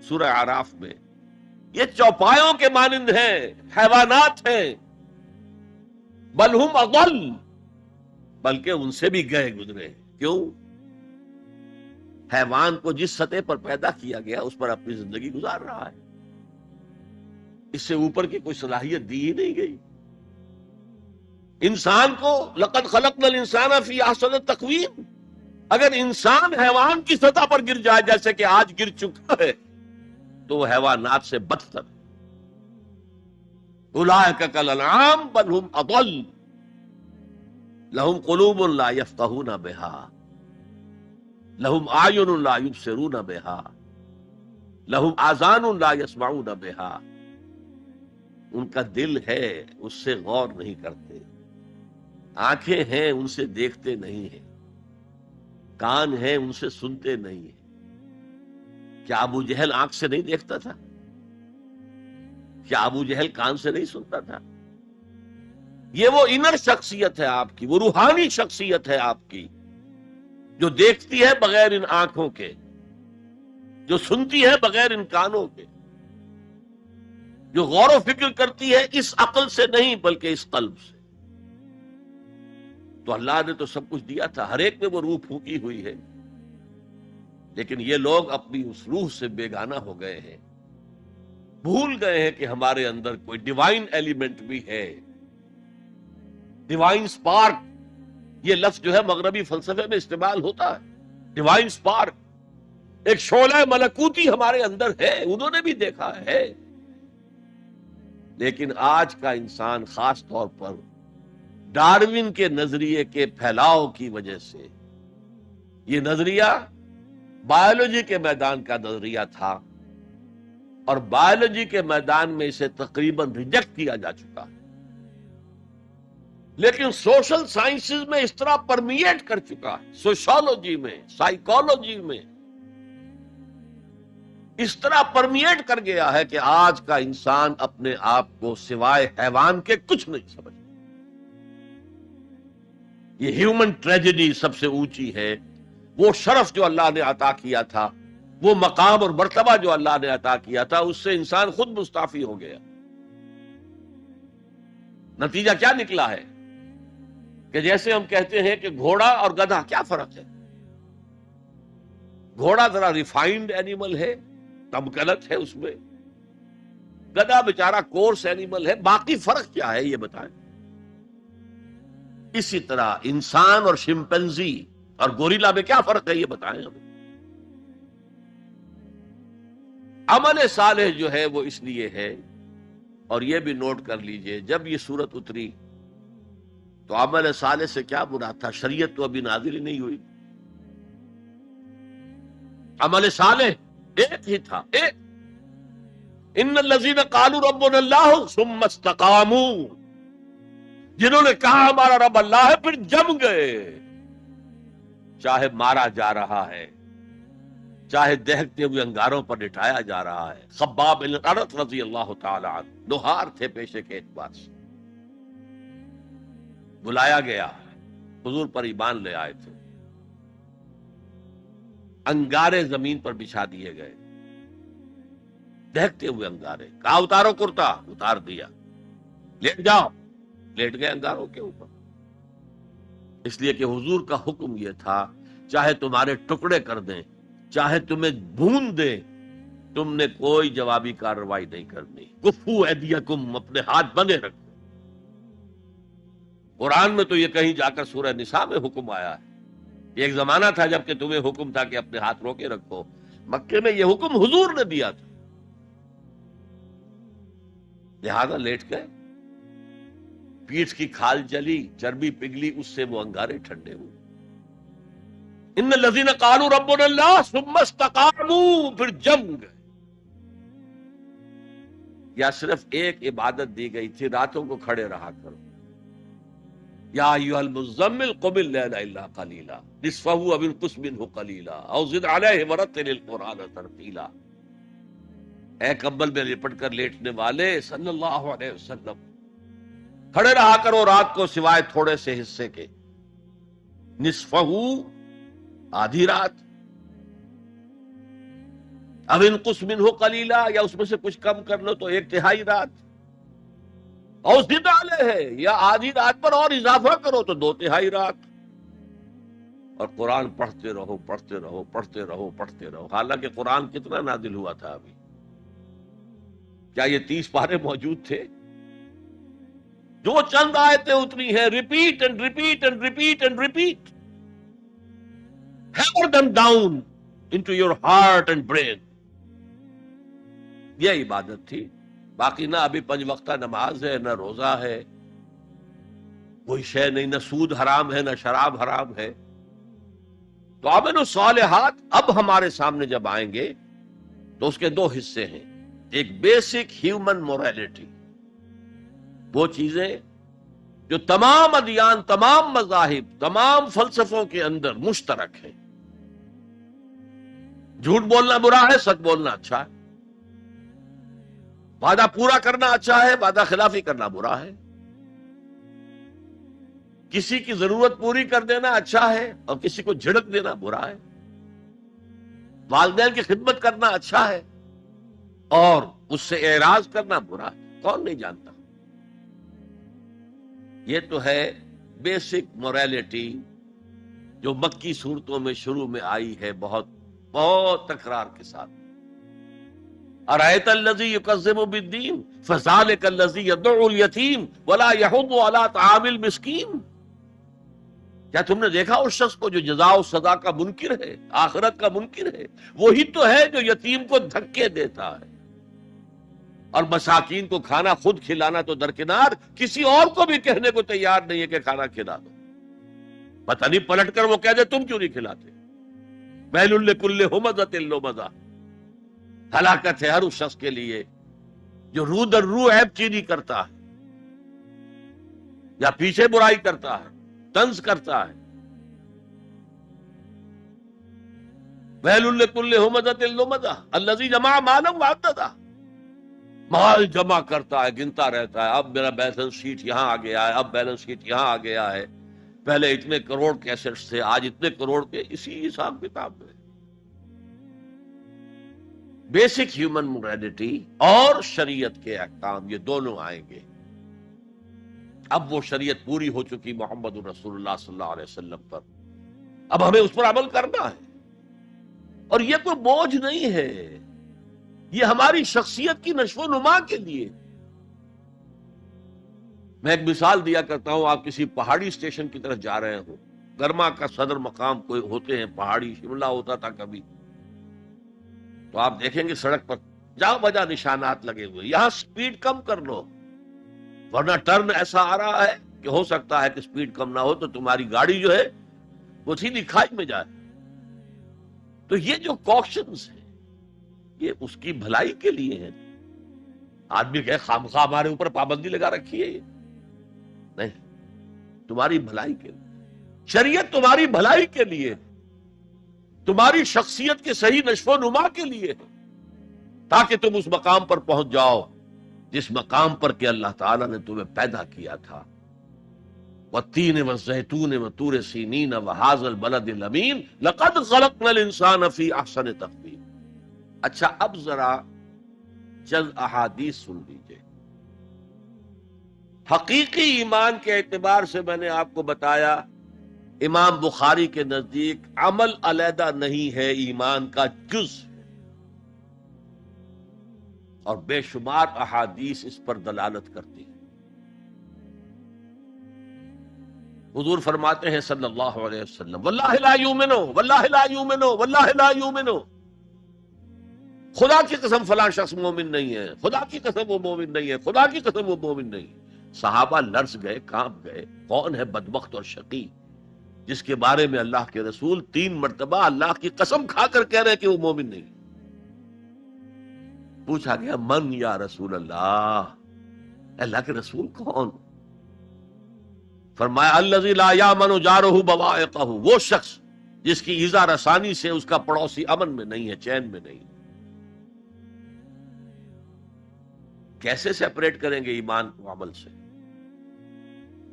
سورہ اعراف میں، یہ چوپایوں کے مانند ہیں، حیوانات ہیں. بل ہم اضل، بلکہ ان سے بھی گئے گزرے. کیوں؟ حیوان کو جس سطح پر پیدا کیا گیا اس پر اپنی زندگی گزار رہا ہے. اس سے اوپر کی کوئی صلاحیت دی ہی نہیں گئی. انسان کو لقد خلقنا الانسان فی احسن تقویم، اگر انسان حیوان کی سطح پر گر جائے جیسے کہ آج گر چکا ہے تو وہ حیوانات سے بدتر. اولئک کالانعام بل ہم اضل لہم قلوب لا یفقہون بہا. لہم اعین لا یبصرون بہا لہم آذان لا یسمعون بہا، ان کا دل ہے اس سے غور نہیں کرتے، آنکھیں ہیں ان سے دیکھتے نہیں ہیں، کان ہیں ان سے سنتے نہیں ہیں۔ کیا ابو جہل آنکھ سے نہیں دیکھتا تھا؟ کیا ابو جہل کان سے نہیں سنتا تھا؟ یہ وہ انر شخصیت ہے آپ کی، وہ روحانی شخصیت ہے آپ کی، جو دیکھتی ہے بغیر ان آنکھوں کے، جو سنتی ہے بغیر ان کانوں کے، جو غور و فکر کرتی ہے اس عقل سے نہیں بلکہ اس قلب سے۔ تو اللہ نے تو سب کچھ دیا تھا، ہر ایک میں وہ روح پھونکی ہوئی ہے، لیکن یہ لوگ اپنی اس روح سے بیگانہ ہو گئے ہیں، بھول گئے ہیں کہ ہمارے اندر کوئی ڈیوائن ایلیمنٹ بھی ہے، ڈیوائن سپارک۔ یہ لفظ جو ہے مغربی فلسفے میں استعمال ہوتا ہے، ڈیوائن سپارک، ایک شعلہ ملکوتی ہمارے اندر ہے، انہوں نے بھی دیکھا ہے۔ لیکن آج کا انسان خاص طور پر ڈارون کے نظریے کے پھیلاؤ کی وجہ سے، یہ نظریہ بایولوجی کے میدان کا نظریہ تھا اور بایولوجی کے میدان میں اسے تقریباً ریجیکٹ کیا جا چکا، لیکن سوشل سائنسز میں اس طرح پرمیٹ کر چکا ہے، سوشولوجی میں، سائیکالوجی میں اس طرح پرمیٹ کر گیا ہے کہ آج کا انسان اپنے آپ کو سوائے حیوان کے کچھ نہیں سمجھتا۔ یہ ہیومن ٹریجڈی سب سے اونچی ہے، وہ شرف جو اللہ نے عطا کیا تھا، وہ مقام اور مرتبہ جو اللہ نے عطا کیا تھا، اس سے انسان خود مستعفی ہو گیا۔ نتیجہ کیا نکلا ہے کہ جیسے ہم کہتے ہیں کہ گھوڑا اور گدھا، کیا فرق ہے؟ گھوڑا ذرا ریفائنڈ اینیمل ہے، تمکنت ہے اس میں، گدھا بیچارہ کورس اینیمل ہے، باقی فرق کیا ہے یہ بتائیں۔ اسی طرح انسان اور شمپینزی اور گوریلا میں کیا فرق ہے یہ بتائیں ہمیں۔ عمل صالح جو ہے وہ اس لیے ہے، اور یہ بھی نوٹ کر لیجئے، جب یہ سورت اتری تو عمل صالح سے کیا مراد تھا؟ شریعت تو ابھی نازل ہی نہیں ہوئی، عمل صالح ایک ہی تھا، ایک ان الذین قالوا ربنا اللہ ثم استقاموا، جنہوں نے کہا ہمارا رب اللہ ہے پھر جم گئے، چاہے مارا جا رہا ہے، چاہے دہکتے ہوئے انگاروں پر لٹایا جا رہا ہے۔ خباب بن الارت رضی اللہ تعالی عنہ لوہار تھے پیشے کے اعتبار سے، بلایا گیا، حضور پر ایمان لے آئے تھے، انگارے زمین پر بچھا دیے گئے، دہکتے ہوئے انگارے، کہا اتارو کرتا، اتار دیا، لیٹ جاؤ، لیٹ گئے انگاروں کے اوپر، اس لیے کہ حضور کا حکم یہ تھا چاہے تمہارے ٹکڑے کر دیں، چاہے تمہیں بھون دیں، تم نے کوئی جوابی کارروائی نہیں کرنی، کفو ایدیکم، اپنے ہاتھ بندے رکھو۔ قرآن میں تو یہ کہیں جا کر سورہ نساء میں حکم آیا ہے، ایک زمانہ تھا جب کہ تمہیں حکم تھا کہ اپنے ہاتھ روکے رکھو، مکے میں یہ حکم حضور نے دیا تھا، لہذا لیٹ گئے، پیٹھ کی کھال جلی، چربی پگھلی، اس سے وہ انگارے ٹھنڈے ہوئے۔ ان الذین قالوا ربنا اللہ ثم استقاموا، پھر جم گئے۔ یا صرف ایک عبادت دی گئی تھی، راتوں کو کھڑے رہا کرو، یا ایھا المزمل قم اللیل الا قلیلا نصفہ او انقص منہ قلیلا او زد علیہ ورتل القرآن ترتیلا۔ اے کمبل میں لپٹ کر لیٹنے والے صلی اللہ علیہ وسلم، کھڑے رہا کرو رات کو سوائے تھوڑے سے حصے کے، نصفہ، آدھی رات، اب انقص منہ قلیلا، یا اس میں سے کچھ کم کر لو تو ایک تہائی رات، اور زد علیہ ہے، یا آدھی رات پر اور اضافہ کرو تو دو تہائی رات، اور قرآن پڑھتے رہو پڑھتے رہو پڑھتے رہو پڑھتے رہو۔ حالانکہ قرآن کتنا نازل ہوا تھا ابھی؟ کیا یہ 30 پارے موجود تھے؟ جو چند آیتیں اتری ہیں، repeat and repeat and repeat and repeat, hammer them down into your heart and brain۔ یہ عبادت تھی، باقی نہ ابھی 5 وقتہ نماز ہے، نہ روزہ ہے، کوئی شے نہیں، نہ سود حرام ہے، نہ شراب حرام ہے۔ تو عمل الصالحات اب ہمارے سامنے جب آئیں گے تو اس کے دو حصے ہیں. ایک بیسک ہیومن موریلٹی، وہ چیزیں جو تمام ادیان، تمام مذاہب، تمام فلسفوں کے اندر مشترک ہیں. جھوٹ بولنا برا ہے، سچ بولنا اچھا ہے. وعدہ پورا کرنا اچھا ہے، وعدہ خلافی کرنا برا ہے. کسی کی ضرورت پوری کر دینا اچھا ہے اور کسی کو جھڑک دینا برا ہے. والدین کی خدمت کرنا اچھا ہے اور اس سے اعراض کرنا برا ہے. کون نہیں جانتا؟ یہ تو ہے بیسک موریلٹی جو مکی صورتوں میں شروع میں آئی ہے، بہت بہت تکرار کے ساتھ. ارأیت الذی یکذب بالدین فذلک الذی یدعو الیتیم ولا یحض علی طعام المسکین. کیا تم نے دیکھا اس شخص کو جو جزا و سزا کا منکر ہے، آخرت کا منکر ہے؟ وہی تو ہے جو یتیم کو دھکے دیتا ہے اور مساکین کو کھانا خود کھلانا تو درکنار، کسی اور کو بھی کہنے کو تیار نہیں ہے کہ کھانا کھلا دو. پتہ نہیں پلٹ کر وہ کہہ دے تم کیوں نہیں کھلاتے. ویل لکل ہمزۃ لمزہ، ہلاکت ہے ہر اس شخص کے لیے جو رو در رو عیب چینی کرتا ہے یا پیچھے برائی کرتا ہے، طنز کرتا ہے. ویل لکل ہمزۃ لمزہ الذی جمع مالا وعددہ، مال جمع کرتا ہے، گنتا رہتا ہے. اب میرا بیلنس شیٹ یہاں آ گیا ہے، اب بیلنس شیٹ یہاں آ گیا ہے، پہلے اتنے کروڑ کے ایسٹس تھے، آج اتنے کروڑ کے. اسی حساب کتاب میں بیسک ہیومن موریلٹی اور شریعت کے احکام یہ دونوں آئیں گے. اب وہ شریعت پوری ہو چکی محمد رسول اللہ صلی اللہ علیہ وسلم پر، اب ہمیں اس پر عمل کرنا ہے. اور یہ کوئی بوجھ نہیں ہے، یہ ہماری شخصیت کی نشو و نما کے لیے. میں ایک مثال دیا کرتا ہوں. آپ کسی پہاڑی اسٹیشن کی طرف جا رہے ہو، گرما کا صدر مقام کوئی ہوتے ہیں پہاڑی، شملہ ہوتا تھا کبھی، تو آپ دیکھیں گے سڑک پر جا بجا نشانات لگے ہوئے. یہاں سپیڈ کم کر لو ورنہ ٹرن ایسا آ رہا ہے کہ ہو سکتا ہے کہ سپیڈ کم نہ ہو تو تمہاری گاڑی جو ہے وہ سیدھی کھائی میں جائے. تو یہ جو کوشچنز ہیں یہ اس کی بھلائی کے لیے ہے. آدمی کہ خامخواہ ہمارے اوپر پابندی لگا رکھی ہے، نہیں، تمہاری بھلائی کے لیے. شریعت تمہاری بھلائی کے لیے، تمہاری شخصیت کے صحیح نشو و نما کے لیے ہے، تاکہ تم اس مقام پر پہنچ جاؤ جس مقام پر کہ اللہ تعالیٰ نے تمہیں پیدا کیا تھا. والتین والزیتون وطور سینین وہذا البلد الامین لقد خلقنا الانسان فی احسن تقویم. اچھا اب ذرا چند احادیث سن لیجئے. حقیقی ایمان کے اعتبار سے میں نے آپ کو بتایا امام بخاری کے نزدیک عمل علیحدہ نہیں ہے، ایمان کا جز ہے، اور بے شمار احادیث اس پر دلالت کرتی ہیں. حضور فرماتے ہیں صلی اللہ علیہ وسلم واللہ لا یؤمنو واللہ لا یؤمنو واللہ لا یؤمنو، خدا کی قسم فلاں شخص مومن نہیں ہے، خدا کی قسم وہ مومن نہیں ہے، خدا کی قسم وہ مومن نہیں. صحابہ لرز گئے، کانپ گئے. کون ہے بدبخت اور شقی جس کے بارے میں اللہ کے رسول 3 مرتبہ اللہ کی قسم کھا کر کہہ رہے کہ وہ مومن نہیں؟ پوچھا گیا من یا رسول اللہ، اللہ کے رسول کون؟ فرمایا الذی لا یامن جارہ بوائقہ، وہ شخص جس کی ایذا رسانی سے اس کا پڑوسی امن میں نہیں ہے، چین میں نہیں. کیسے سیپریٹ کریں گے ایمان کو عمل سے؟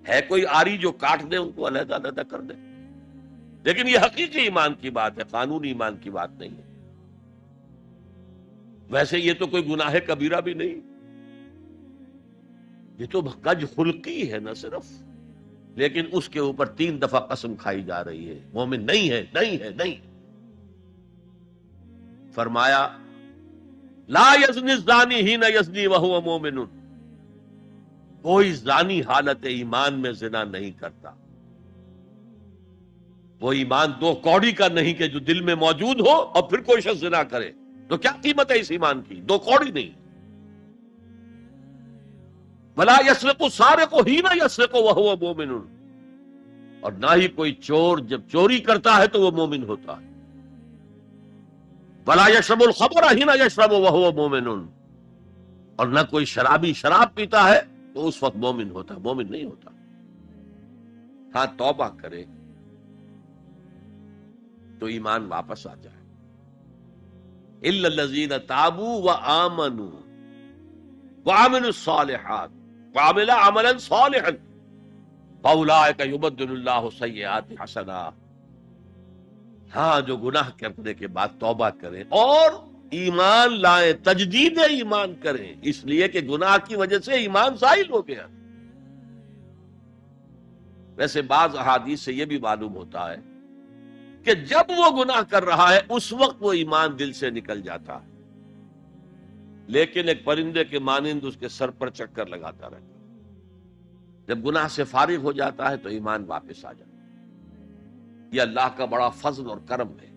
ہے کوئی آری جو کاٹ دے ان کو علیحدہ علیحدہ کر دے؟ لیکن یہ حقیقی ایمان کی بات ہے، قانونی ایمان کی بات نہیں ہے. ویسے یہ تو کوئی گناہ کبیرہ بھی نہیں، یہ تو کج خلقی ہے نہ صرف، لیکن اس کے اوپر 3 دفعہ قسم کھائی جا رہی ہے مومن نہیں ہے، نہیں ہے، نہیں. فرمایا لا یزنی الزانی حین یزنی وہو مومن، کوئی زانی حالت ایمان میں زنا نہیں کرتا. وہ ایمان 2 کوڑی کا نہیں کہ جو دل میں موجود ہو اور پھر کوئی شخص زنا کرے، تو کیا قیمت ہے اس ایمان کی؟ 2 کوڑی نہیں. ولا یسرق السارق حین یسرق وہو مومن، اور نہ ہی کوئی چور جب چوری کرتا ہے تو وہ مومن ہوتا ہے. وَلَا يَشْرَبُ الْخَمْرَ حِينَ يَشْرَبُ وَهُوَ مُؤْمِنٌ، اور نہ کوئی شرابی شراب پیتا ہے تو اس وقت مومن ہوتا ہے، مومن نہیں ہوتا. ہاں توبہ کرے تو ایمان واپس آ جائے. إِلَّا الَّذِينَ تَابُوا وَآمَنُوا وَعَمِلُوا الصَّالِحَاتِ وَعَمِلَ عَمَلًا صَالِحًا فَأُولَٰئِكَ يُبَدِّلُ اللَّهُ سَيِّئَاتِهِمْ حَسَنَاتٍ. ہاں جو گناہ کرنے کے بعد توبہ کریں اور ایمان لائیں، تجدید ایمان کریں، اس لیے کہ گناہ کی وجہ سے ایمان زائل ہو گیا. ویسے بعض احادیث سے یہ بھی معلوم ہوتا ہے کہ جب وہ گناہ کر رہا ہے اس وقت وہ ایمان دل سے نکل جاتا ہے، لیکن ایک پرندے کے مانند اس کے سر پر چکر لگاتا رہتا ہے. جب گناہ سے فارغ ہو جاتا ہے تو ایمان واپس آ جاتا ہے. یہ اللہ کا بڑا فضل اور کرم ہے.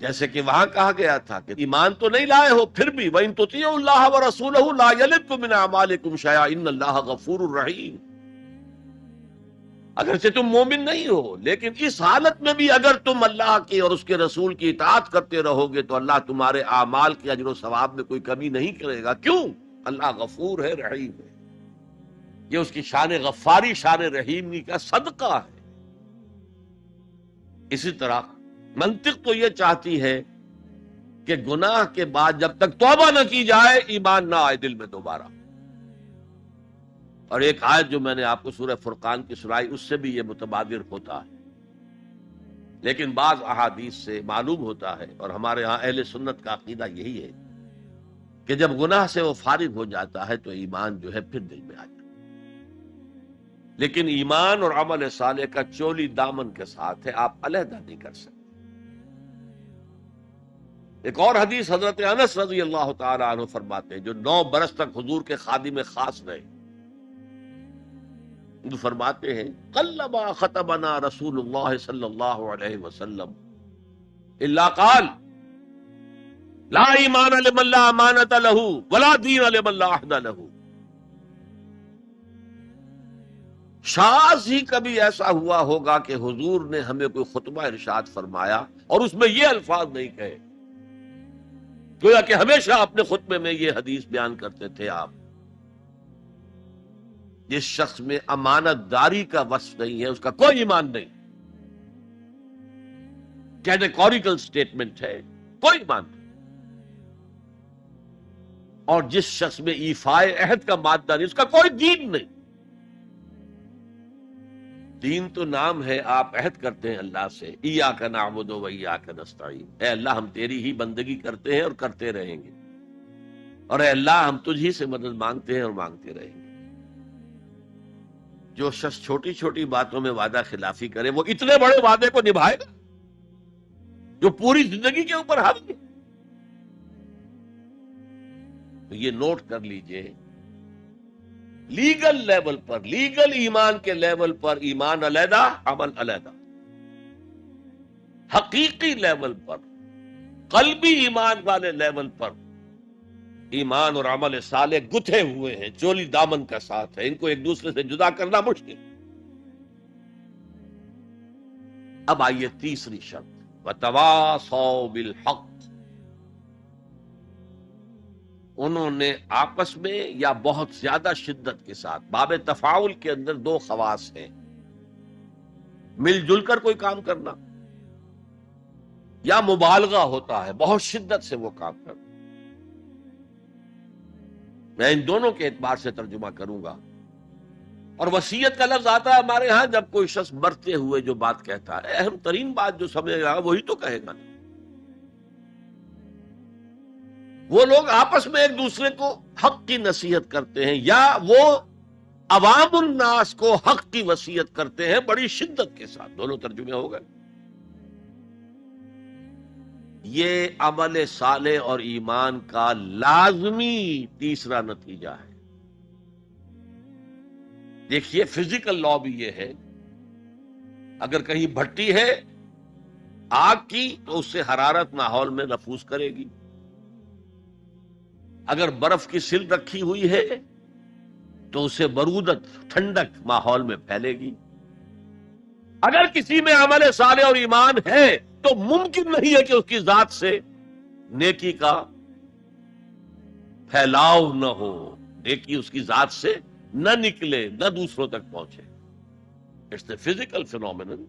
جیسے کہ وہاں کہا گیا تھا کہ ایمان تو نہیں لائے ہو پھر بھی وَإِن تُطِيعُوا اللَّهَ وَرَسُولَهُ لَا يَلِدْكُم مِّنْ أَعْمَالِكُمْ شَيْئًا إِنَّ اللَّهَ غَفُورٌ رَحِيمٌ. اگرچہ تم مومن نہیں ہو لیکن اس حالت میں بھی اگر تم اللہ کی اور اس کے رسول کی اطاعت کرتے رہو گے تو اللہ تمہارے اعمال کے اجر و ثواب میں کوئی کمی نہیں کرے گا. کیوں؟ اللہ غفور ہے، رحیم ہے. یہ اس کی شان غفاری، شان رحیمی کا صدقہ ہے. اسی طرح منطق تو یہ چاہتی ہے کہ گناہ کے بعد جب تک توبہ نہ کی جائے ایمان نہ آئے دل میں دوبارہ. اور ایک آیت جو میں نے آپ کو سورہ فرقان کی سنائی اس سے بھی یہ متبادر ہوتا ہے. لیکن بعض احادیث سے معلوم ہوتا ہے اور ہمارے ہاں اہل سنت کا عقیدہ یہی ہے کہ جب گناہ سے وہ فارغ ہو جاتا ہے تو ایمان جو ہے پھر دل میں آ جاتا ہے. لیکن ایمان اور عمل صالح کا چولی دامن کے ساتھ ہے، آپ علیحدہ نہیں کر سکتے. ایک اور حدیث حضرت انس رضی اللہ تعالی عنہ فرماتے ہیں جو 9 برس تک حضور کے خادم خاص رہے. جو فرماتے ہیں قلما خطبنا رسول اللہ صلی اللہ علیہ وسلم الا قال لا ایمان لمن لا امانۃ له ولا دین لمن لا عہد له. شاذ ہی کبھی ایسا ہوا ہوگا کہ حضور نے ہمیں کوئی خطبہ ارشاد فرمایا اور اس میں یہ الفاظ نہیں کہے، گویا کہ ہمیشہ اپنے خطبے میں یہ حدیث بیان کرتے تھے آپ. جس شخص میں امانت داری کا وصف نہیں ہے اس کا کوئی ایمان نہیں. کیٹیگوریکل سٹیٹمنٹ ہے، کوئی ایمان نہیں. اور جس شخص میں ایفائے عہد کا مادہ نہیں اس کا کوئی دین نہیں. دین تو نام ہے، آپ عہد کرتے ہیں اللہ سے ایاک نعبد و ایاک نستعین، اے اللہ ہم تیری ہی بندگی کرتے ہیں اور کرتے رہیں گے، اور اے اللہ ہم تجھ ہی سے مدد مانگتے ہیں اور مانگتے رہیں گے. جو شخص چھوٹی چھوٹی باتوں میں وعدہ خلافی کرے وہ اتنے بڑے وعدے کو نبھائے گا جو پوری زندگی کے اوپر حاوی ہے. تو یہ نوٹ کر لیجئے، لیگل لیول پر، لیگل ایمان کے لیول پر ایمان علیحدہ، عمل علیحدہ. حقیقی لیول پر، قلبی ایمان والے لیول پر ایمان اور عمل صالح گتھے ہوئے ہیں، چولی دامن کا ساتھ ہے، ان کو ایک دوسرے سے جدا کرنا مشکل. اب آئیے تیسری شرط، وَتَوَاصَوْا بِالْحَقِّ. انہوں نے آپس میں یا بہت زیادہ شدت کے ساتھ، باب تفاعل کے اندر 2 خواص ہیں، مل جل کر کوئی کام کرنا یا مبالغہ ہوتا ہے، بہت شدت سے وہ کام کرنا. میں ان دونوں کے اعتبار سے ترجمہ کروں گا. اور وصیت کا لفظ آتا ہے ہمارے ہاں جب کوئی شخص مرتے ہوئے جو بات کہتا ہے، اہم ترین بات جو سمجھے گا وہی تو کہے گا. وہ لوگ آپس میں ایک دوسرے کو حق کی نصیحت کرتے ہیں یا وہ عوام الناس کو حق کی وصیت کرتے ہیں بڑی شدت کے ساتھ. دونوں ترجمے ہو گئے. یہ عمل صالح اور ایمان کا لازمی تیسرا نتیجہ ہے. دیکھیے فزیکل لا بھی یہ ہے، اگر کہیں بھٹی ہے آگ کی تو اس سے حرارت ماحول میں نفوذ کرے گی. اگر برف کی سل رکھی ہوئی ہے تو اسے برودت، ٹھنڈک ماحول میں پھیلے گی۔ اگر کسی میں عمل صالح اور ایمان ہے تو ممکن نہیں ہے کہ اس کی ذات سے نیکی کا پھیلاؤ نہ ہو، نیکی اس کی ذات سے نہ نکلے، نہ دوسروں تک پہنچے۔ It's a physical phenomenon.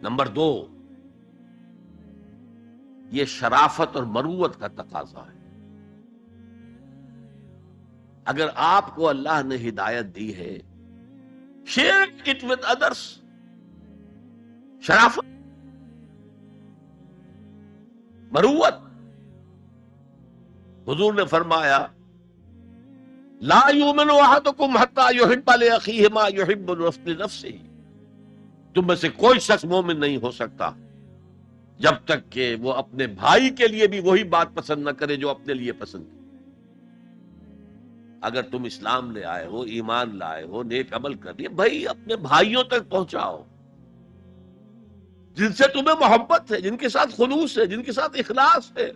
Number 2، یہ شرافت اور مروت کا تقاضا ہے۔ اگر آپ کو اللہ نے ہدایت دی ہے، شیئر اٹ ود ادرس۔ شرافت، مروت۔ حضور نے فرمایا لا یؤمن احدکم حتی یحب لاخیہ ما یحب لنفسہ۔ تم میں سے کوئی شخص مومن نہیں ہو سکتا جب تک کہ وہ اپنے بھائی کے لیے بھی وہی بات پسند نہ کرے جو اپنے لیے پسند ہے۔ اگر تم اسلام لے آئے ہو، ایمان لائے ہو، نیک عمل کر لیے، بھائی اپنے بھائیوں تک پہنچاؤ جن سے تمہیں محبت ہے، جن کے ساتھ خلوص ہے، جن کے ساتھ اخلاص ہے۔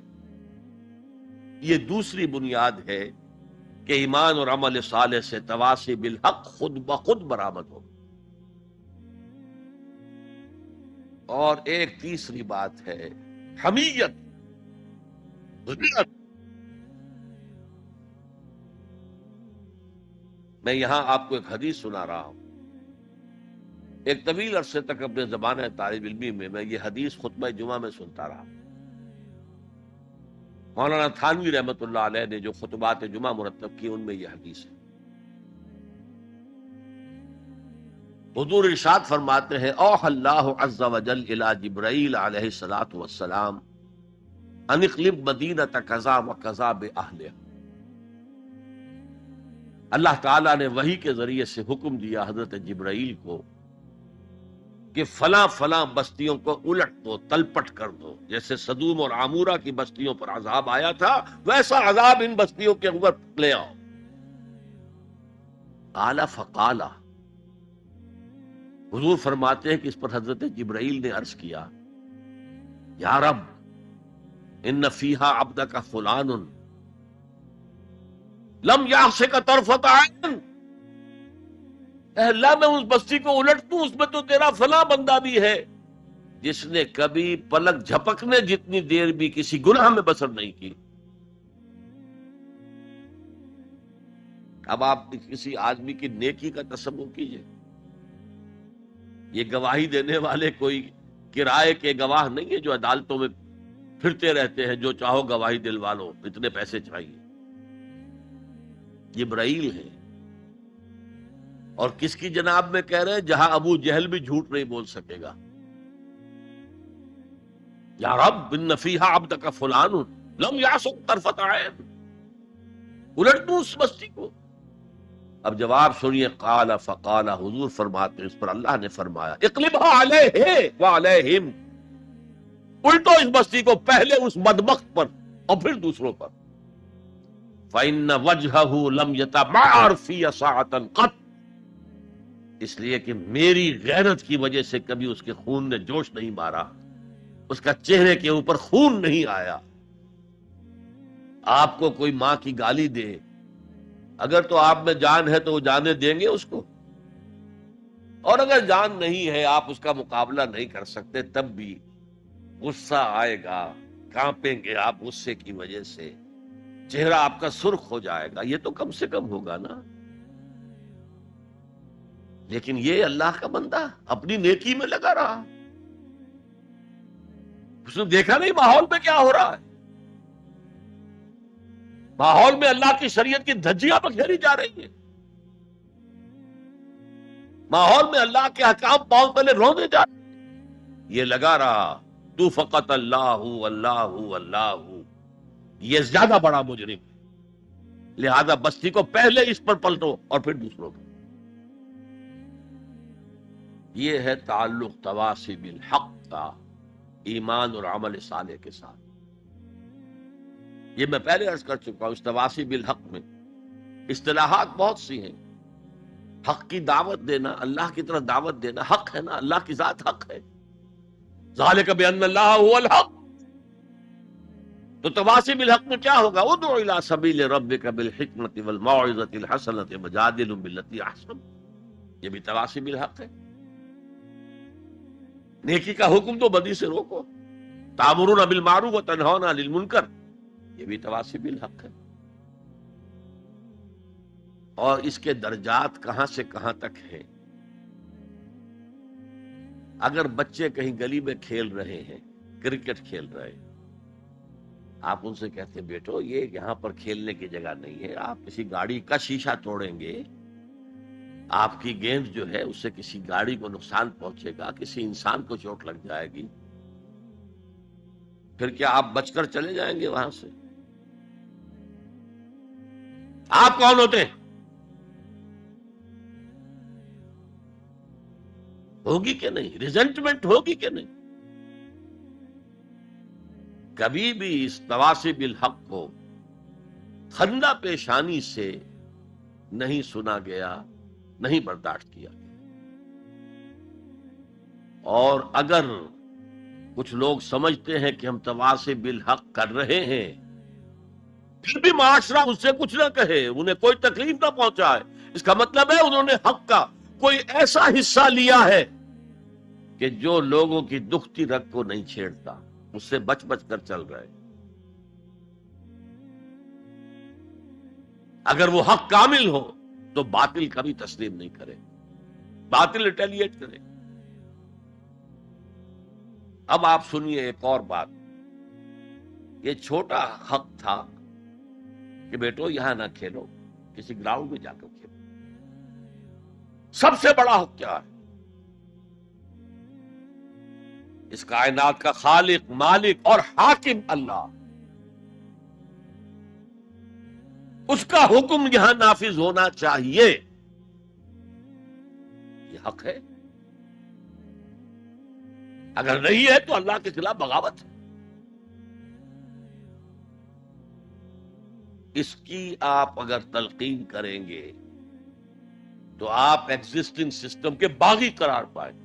یہ دوسری بنیاد ہے کہ ایمان اور عمل صالح سے تواصی بالحق خود بخود برآمد ہو۔ اور ایک تیسری بات ہے حمیت، غیرت۔ میں یہاں آپ کو ایک حدیث سنا رہا ہوں۔ ایک طویل عرصے تک اپنے زمانہ طالب علمی میں یہ حدیث خطبہ جمعہ میں سنتا رہا۔ مولانا تھانوی رحمت اللہ علیہ نے جو خطبات جمعہ مرتب کی ان میں یہ حدیث ہے۔ حضور ارشاد فرماتے ہیں اوحى اللہ عز وجل الى جبرائیل علیہ الصلوۃ والسلام ان اقلب مدینۃ کذا وکذا باہلھا۔ اللہ تعالیٰ نے وحی کے ذریعے سے حکم دیا حضرت جبرائیل کو کہ فلاں فلاں بستیوں کو الٹ دو، تلپٹ کر دو۔ جیسے سدوم اور عامورہ کی بستیوں پر عذاب آیا تھا، ویسا عذاب ان بستیوں کے اوپر لے آؤ۔ قال فقال، حضور فرماتے ہیں کہ اس پر حضرت جبرائیل نے عرض کیا یا رب ان فیہا عبدک فلان لم یعصک طرفۃ عین۔ اے اللہ، میں اس بستی کو الٹ دوں، اس میں تو تیرا فلاں بندہ بھی ہے جس نے کبھی پلک جھپکنے جتنی دیر بھی کسی گناہ میں بسر نہیں کی۔ اب آپ کسی آدمی کی نیکی کا تصور کیجئے، یہ گواہی دینے والے کوئی کرائے کے گواہ نہیں ہے جو عدالتوں میں پھرتے رہتے ہیں، جو چاہو گواہی دلوا لو، اتنے پیسے چاہیے۔ جبرائیل ہے، اور کس کی جناب میں کہہ رہے ہیں؟ جہاں ابو جہل بھی جھوٹ نہیں بول سکے گا۔ یا رب ان فیہا عبدک فلان لم یعصک طرفۃ عین، الٹ دوں اس بستی کو۔ اب جواب سنیے، قال فقال، حضور فرماتے ہیں اس پر اللہ نے فرمایا اقلبها علیہ وعلیہم، الٹو اس بستی کو، پہلے اس بدبخت پر اور پھر دوسروں پر۔ فإن وجهه لم يتمعر في ساعة قط، اس لیے کہ میری غیرت کی وجہ سے کبھی اس کے خون نے جوش نہیں مارا، اس کا چہرے کے اوپر خون نہیں آیا۔ آپ کو کوئی ماں کی گالی دے، اگر تو آپ میں جان ہے تو وہ جانے دیں گے اس کو، اور اگر جان نہیں ہے، آپ اس کا مقابلہ نہیں کر سکتے، تب بھی غصہ آئے گا، کانپیں گے آپ غصے کی وجہ سے، چہرہ آپ کا سرخ ہو جائے گا، یہ تو کم سے کم ہوگا نا۔ لیکن یہ اللہ کا بندہ اپنی نیکی میں لگا رہا، اس نے دیکھا نہیں ماحول میں کیا ہو رہا ہے، ماحول میں اللہ کی شریعت کی دھجیاں بکھیری جا رہی ہیں، ماحول میں اللہ کے احکام پاؤں تلے رونے جا رہے ہیں، یہ لگا رہا تو فقط اللہ اللہ اللہ، یہ زیادہ بڑا مجرم ہے، لہذا بستی کو پہلے اس پر پلٹو اور پھر دوسروں پر۔ یہ ہے تعلق تواصی بالحق کا ایمان اور عمل صالح کے ساتھ۔ یہ میں پہلے عرض کر چکا ہوں، اس تواصی بالحق میں اصطلاحات بہت سی ہیں۔ حق کی دعوت دینا، اللہ کی طرف دعوت دینا حق ہے نا، اللہ کی ذات حق ہے۔ ذالک بأن اللہ هو الحق، تو تواصی بالحق میں کیا ہوگا؟ ادعو الی سبیل ربک بالحکمت والموعظۃ الحسنۃ وجادلہم باللتی احسن، یہ بھی تواصی بالحق ہے۔ نیکی کا حکم دو، بدی سے روکو، تأمرون بالمعروف وتنہون عن المنکر، یہ بھی تواصی بالحق ہے۔ اور اس کے درجات کہاں سے کہاں تک ہیں؟ اگر بچے کہیں گلی میں کھیل رہے ہیں، کرکٹ کھیل رہے ہیں، آپ ان سے کہتے ہیں بیٹو یہ یہاں پر کھیلنے کی جگہ نہیں ہے، آپ کسی گاڑی کا شیشہ توڑیں گے، آپ کی گیند جو ہے اس سے کسی گاڑی کو نقصان پہنچے گا، کسی انسان کو چوٹ لگ جائے گی، پھر کیا آپ بچ کر چلے جائیں گے وہاں سے؟ آپ کون ہوتے ہیں؟ ہوگی کہ نہیں؟ ریزنٹمنٹ ہوگی کہ نہیں؟ کبھی بھی اس تواصی بالحق کو خندہ پیشانی سے نہیں سنا گیا، نہیں برداشت کیا گیا۔ اور اگر کچھ لوگ سمجھتے ہیں کہ ہم تواصی بالحق کر رہے ہیں، پھر بھی معاشرہ اس سے کچھ نہ کہے، انہیں کوئی تکلیف نہ پہنچائے، اس کا مطلب ہے انہوں نے حق کا کوئی ایسا حصہ لیا ہے کہ جو لوگوں کی دکھتی رگ کو نہیں چھیڑتا، اس سے بچ بچ کر چل رہے۔ اگر وہ حق کامل ہو تو باطل کبھی تسلیم نہیں کرے، باطل ریٹیلیٹ کرے۔ اب آپ سنیے ایک اور بات، یہ چھوٹا حق تھا کہ بیٹو یہاں نہ کھیلو، کسی گراؤنڈ میں جا کر کھیلو۔ سب سے بڑا حق کیا ہے؟ اس کائنات کا خالق، مالک اور حاکم اللہ، اس کا حکم یہاں نافذ ہونا چاہیے، یہ حق ہے۔ اگر نہیں ہے تو اللہ کے خلاف بغاوت ہے۔ اس کی آپ اگر تلقین کریں گے تو آپ ایگزسٹنگ سسٹم کے باغی قرار پائیں۔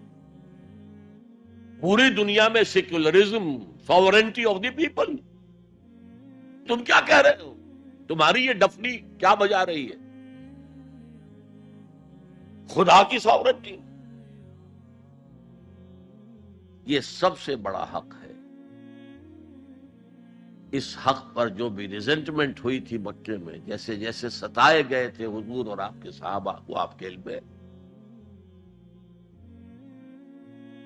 پوری دنیا میں secularism, sovereignty of the people, تم کیا کہہ رہے ہو؟ تمہاری یہ ڈفنی کیا بجا رہی ہے؟ خدا کی ساورنٹی، یہ سب سے بڑا حق ہے۔ اس حق پر جو بھی ریزنٹمنٹ ہوئی تھی مکے میں، جیسے جیسے ستائے گئے تھے حضور اور آپ کے صحابہ، وہ آپ کے علم ہے۔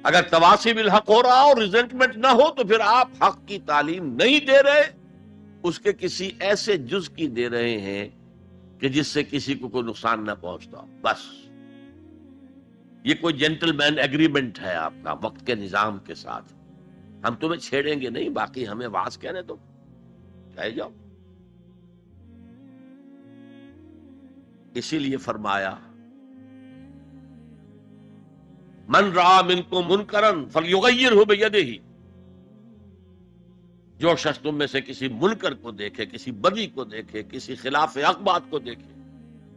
اگر تواصی بالحق ہو رہا ہو، ریزنٹمنٹ نہ ہو، تو پھر آپ حق کی تعلیم نہیں دے رہے، اس کے کسی ایسے جز کی دے رہے ہیں کہ جس سے کسی کو کوئی نقصان نہ پہنچتا، بس۔ یہ کوئی جینٹل مین ایگریمنٹ ہے آپ کا وقت کے نظام کے ساتھ، ہم تمہیں چھیڑیں گے نہیں، باقی ہمیں واز کہنے دو، کہے جاؤ۔ اسی لیے فرمایا من رأى منکم منکرا فلیغیرہ بیدہ، جو شخص تم میں سے کسی منکر کو دیکھے، کسی بدی کو دیکھے، کسی خلاف حق بات کو دیکھے،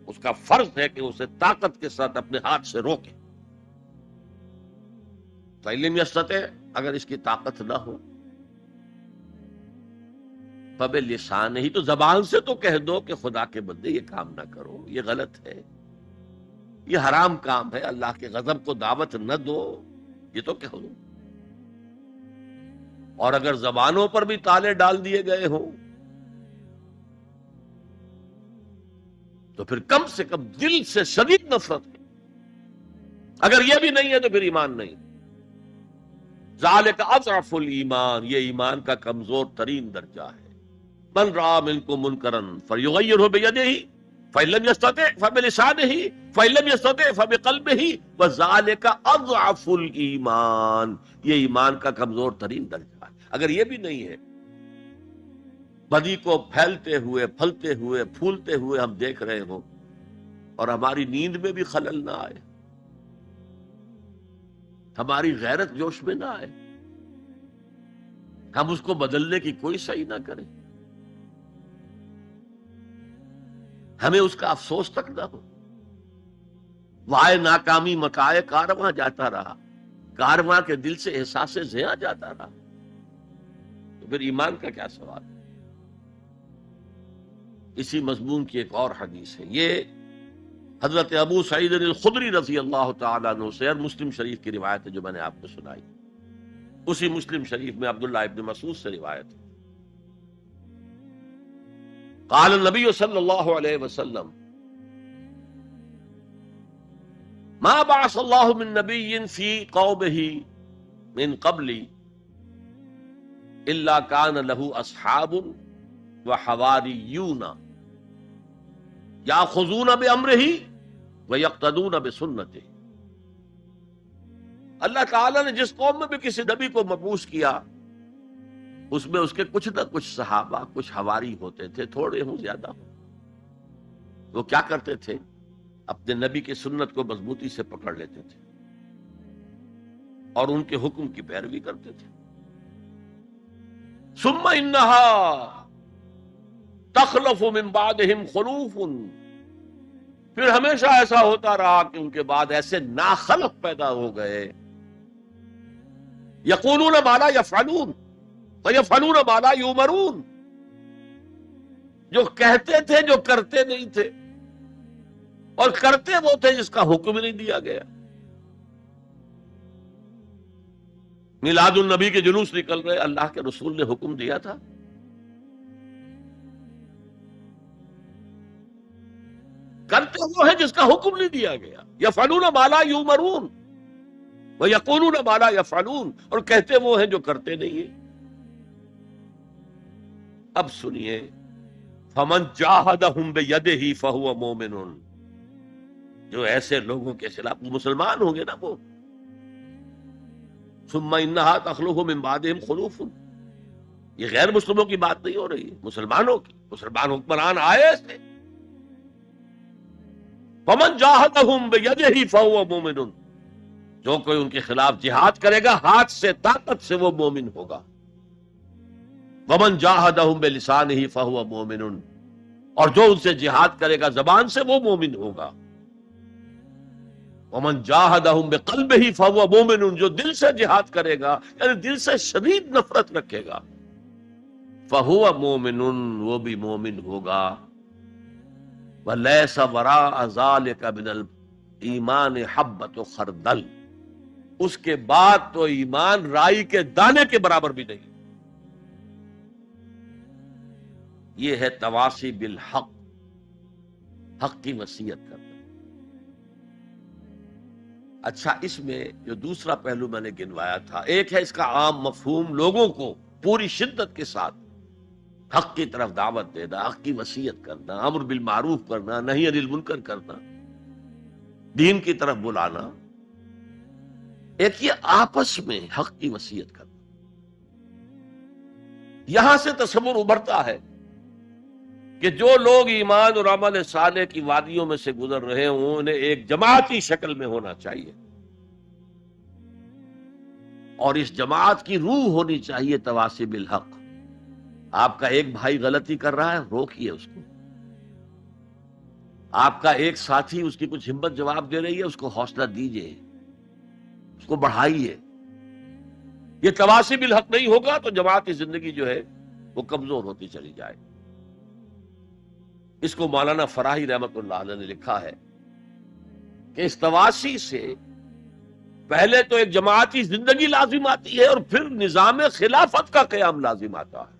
اس کا فرض ہے کہ اسے طاقت کے ساتھ اپنے ہاتھ سے روکے۔ فإن لم يستطع، اگر اس کی طاقت نہ ہو، فبلسانہ، ہی تو زبان سے تو کہہ دو کہ خدا کے بندے یہ کام نہ کرو، یہ غلط ہے، یہ حرام کام ہے، اللہ کے غضب کو دعوت نہ دو، یہ تو کہہ دو۔ اور اگر زبانوں پر بھی تالے ڈال دیے گئے ہوں تو پھر کم سے کم دل سے شدید نفرت ہے۔ اگر یہ بھی نہیں ہے تو پھر ایمان نہیں۔ ذالک اضعف الایمان، یہ ایمان کا کمزور ترین درجہ ہے۔ من رأى منکم منکرا فلیغیرہ بیدہ فإن لم يستطع فبلسانہ فإن لم يستطع فبقلبہ وذالک اضعف الایمان، یہ ایمان کا کمزور ترین درجہ ہے۔ اگر یہ بھی نہیں ہے، بدی کو پھیلتے ہوئے، پھلتے ہوئے، پھولتے ہوئے ہم دیکھ رہے ہوں، اور ہماری نیند میں بھی خلل نہ آئے، ہماری غیرت جوش میں نہ آئے، ہم اس کو بدلنے کی کوئی سعی نہ کریں، ہمیں اس کا افسوس تک نہ ہو، وائے ناکامی مکائے کارواں جاتا رہا، کارواں کے دل سے احساس زیاں جاتا رہا، تو پھر ایمان کا کیا سوال ہے؟ اسی مضمون کی ایک اور حدیث ہے، یہ حضرت ابو سعید الخدری رضی اللہ تعالیٰ عنہ سے، اور مسلم شریف کی روایت ہے جو میں نے آپ کو سنائی، اسی مسلم شریف میں عبداللہ ابن مسعود سے روایت ہے، قال النبی صلی اللہ علیہ وسلم ما بعث اللہ من نبی فی قومہ من قبلی الا کان لہ اصحاب وحواریون یاخذون بامرہ ویقتدون بسنتہ۔ اللہ تعالیٰ نے جس قوم میں بھی کسی نبی کو مبعوث کیا، اس میں اس کے کچھ نہ کچھ صحابہ، کچھ حواری ہوتے تھے، تھوڑے ہوں زیادہ ہوں، وہ کیا کرتے تھے؟ اپنے نبی کی سنت کو مضبوطی سے پکڑ لیتے تھے اور ان کے حکم کی پیروی کرتے تھے۔ ثم انہا تخلف من بعدہم خلوف، پھر ہمیشہ ایسا ہوتا رہا کہ ان کے بعد ایسے ناخلف پیدا ہو گئے، یقولون ما لا یفعلون ویفعلون ما لا یؤمرون، جو کہتے تھے جو کرتے نہیں تھے، اور کرتے وہ تھے جس کا حکم نہیں دیا گیا۔ میلاد النبی کے جلوس نکل رہے، اللہ کے رسول نے حکم دیا تھا؟ کرتے وہ ہیں جس کا حکم نہیں دیا گیا۔ یفعلون ما لا یؤمرون ویقولون ما لا یفعلون، اور کہتے وہ ہیں جو کرتے نہیں ہیں۔ اب سنیے، فمن جاہدہم بیدہ فہو مومن، جو ایسے لوگوں کے خلاف، مسلمان ہوں گے نا وہ، ثم انہا تخلف من بعدہم خلوف، یہ غیر مسلموں کی بات نہیں ہو رہی ہے، مسلمانوں کی، مسلمان حکمران آئے تھے۔ فمن جاہدہم بیدہ فہو مومن، جو کوئی ان کے خلاف جہاد کرے گا ہاتھ سے، طاقت سے، وہ مومن ہوگا۔ ومن جاہدہم بلسانہ فہو مومن، اور جو ان سے جہاد کرے گا زبان سے، وہ مومن ہوگا۔ ومن جاہدہم بقلبہ فہو مومن، جو دل سے جہاد کرے گا، یعنی دل سے شدید نفرت رکھے گا، فہو مومن، وہ بھی مومن ہوگا۔ ولیس وراء ذلک من الایمان حبۃ خردل، اس کے بعد تو ایمان رائی کے دانے کے برابر بھی نہیں۔ یہ ہے تواصی بالحق، حق کی وصیت کرنا۔ اچھا، اس میں جو دوسرا پہلو میں نے گنوایا تھا، ایک ہے اس کا عام مفہوم، لوگوں کو پوری شدت کے ساتھ حق کی طرف دعوت دینا، حق کی وصیت کرنا، امر بالمعروف کرنا، نہی عن المنکر کرنا، دین کی طرف بلانا۔ ایک یہ آپس میں حق کی وصیت کرنا۔ یہاں سے تصور ابھرتا ہے کہ جو لوگ ایمان اور عمل صالح کی وادیوں میں سے گزر رہے ہوں، انہیں ایک جماعتی شکل میں ہونا چاہیے، اور اس جماعت کی روح ہونی چاہیے تواصی بالحق۔ آپ کا ایک بھائی غلطی کر رہا ہے، روکیے اس کو۔ آپ کا ایک ساتھی اس کی کچھ ہمت جواب دے رہی ہے، اس کو حوصلہ دیجئے، اس کو بڑھائیے۔ یہ تواصی بالحق نہیں ہوگا تو جماعتی زندگی جو ہے وہ کمزور ہوتی چلی جائے۔ اس کو مولانا فراہی رحمت اللہ علیہ نے لکھا ہے کہ اس تواصی سے پہلے تو ایک جماعتی زندگی لازم آتی ہے، اور پھر نظام خلافت کا قیام لازم آتا ہے۔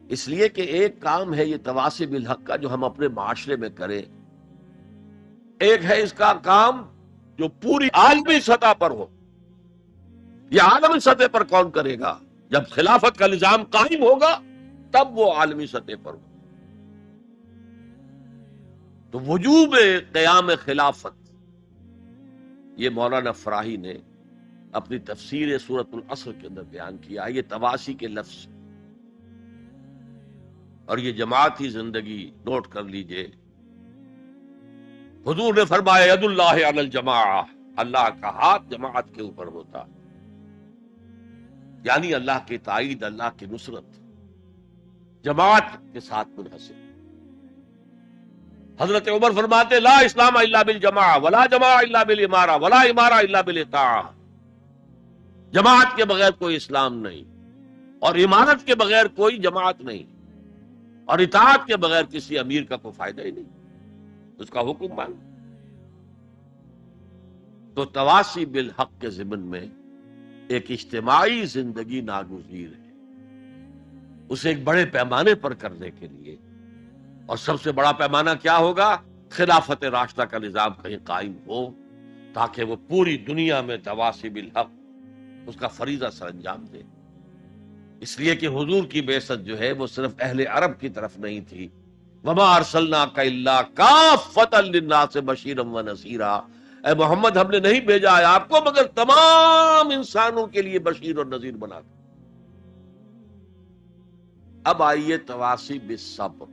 اس لیے کہ ایک کام ہے یہ تواصی بالحق کا جو ہم اپنے معاشرے میں کریں، ایک ہے اس کا کام جو پوری عالمی سطح پر ہو۔ یہ عالمی سطح پر کون کرے گا؟ جب خلافت کا نظام قائم ہوگا تب وہ عالمی سطح پر ہو۔ تو وجوب قیام خلافت، یہ مولانا فراہی نے اپنی تفسیر سورۃ العصر کے اندر بیان کیا۔ یہ تواصی کے لفظ، اور یہ جماعتی زندگی نوٹ کر لیجئے۔ حضور نے فرمایا ید اللہ علی الجماعہ، اللہ کا ہاتھ جماعت کے اوپر ہوتا، یعنی اللہ کی تائید، اللہ کی نصرت جماعت کے ساتھ منحصر۔ حضرت عمر فرماتے لا اسلام الا بالجماعہ ولا جماعہ الا بالامارہ ولا امارہ الا بالاطاعہ، جماعت کے بغیر کوئی اسلام نہیں، اور امارت کے بغیر کوئی جماعت نہیں۔ اور اطاعت کے بغیر کسی امیر کا کوئی فائدہ ہی نہیں، اس کا حکم مان۔ تو تواصی بالحق کے ضمن میں ایک اجتماعی زندگی ناگزیر ہے، اسے ایک بڑے پیمانے پر کرنے کے لیے، اور سب سے بڑا پیمانہ کیا ہوگا؟ خلافت راشدہ کا نظام کہیں قائم ہو، تاکہ وہ پوری دنیا میں تواصی بالحق اس کا فریضہ سر انجام دے۔ اس لیے کہ حضور کی بعثت جو ہے وہ صرف اہل عرب کی طرف نہیں تھی، وما ارسلناک الا کافۃ للناس بشیرا ونذیرا، اے محمد ہم نے نہیں بھیجا ہے آپ کو مگر تمام انسانوں کے لیے بشیر اور نذیر بنا کر۔ اب آئیے تواصی بالصبر،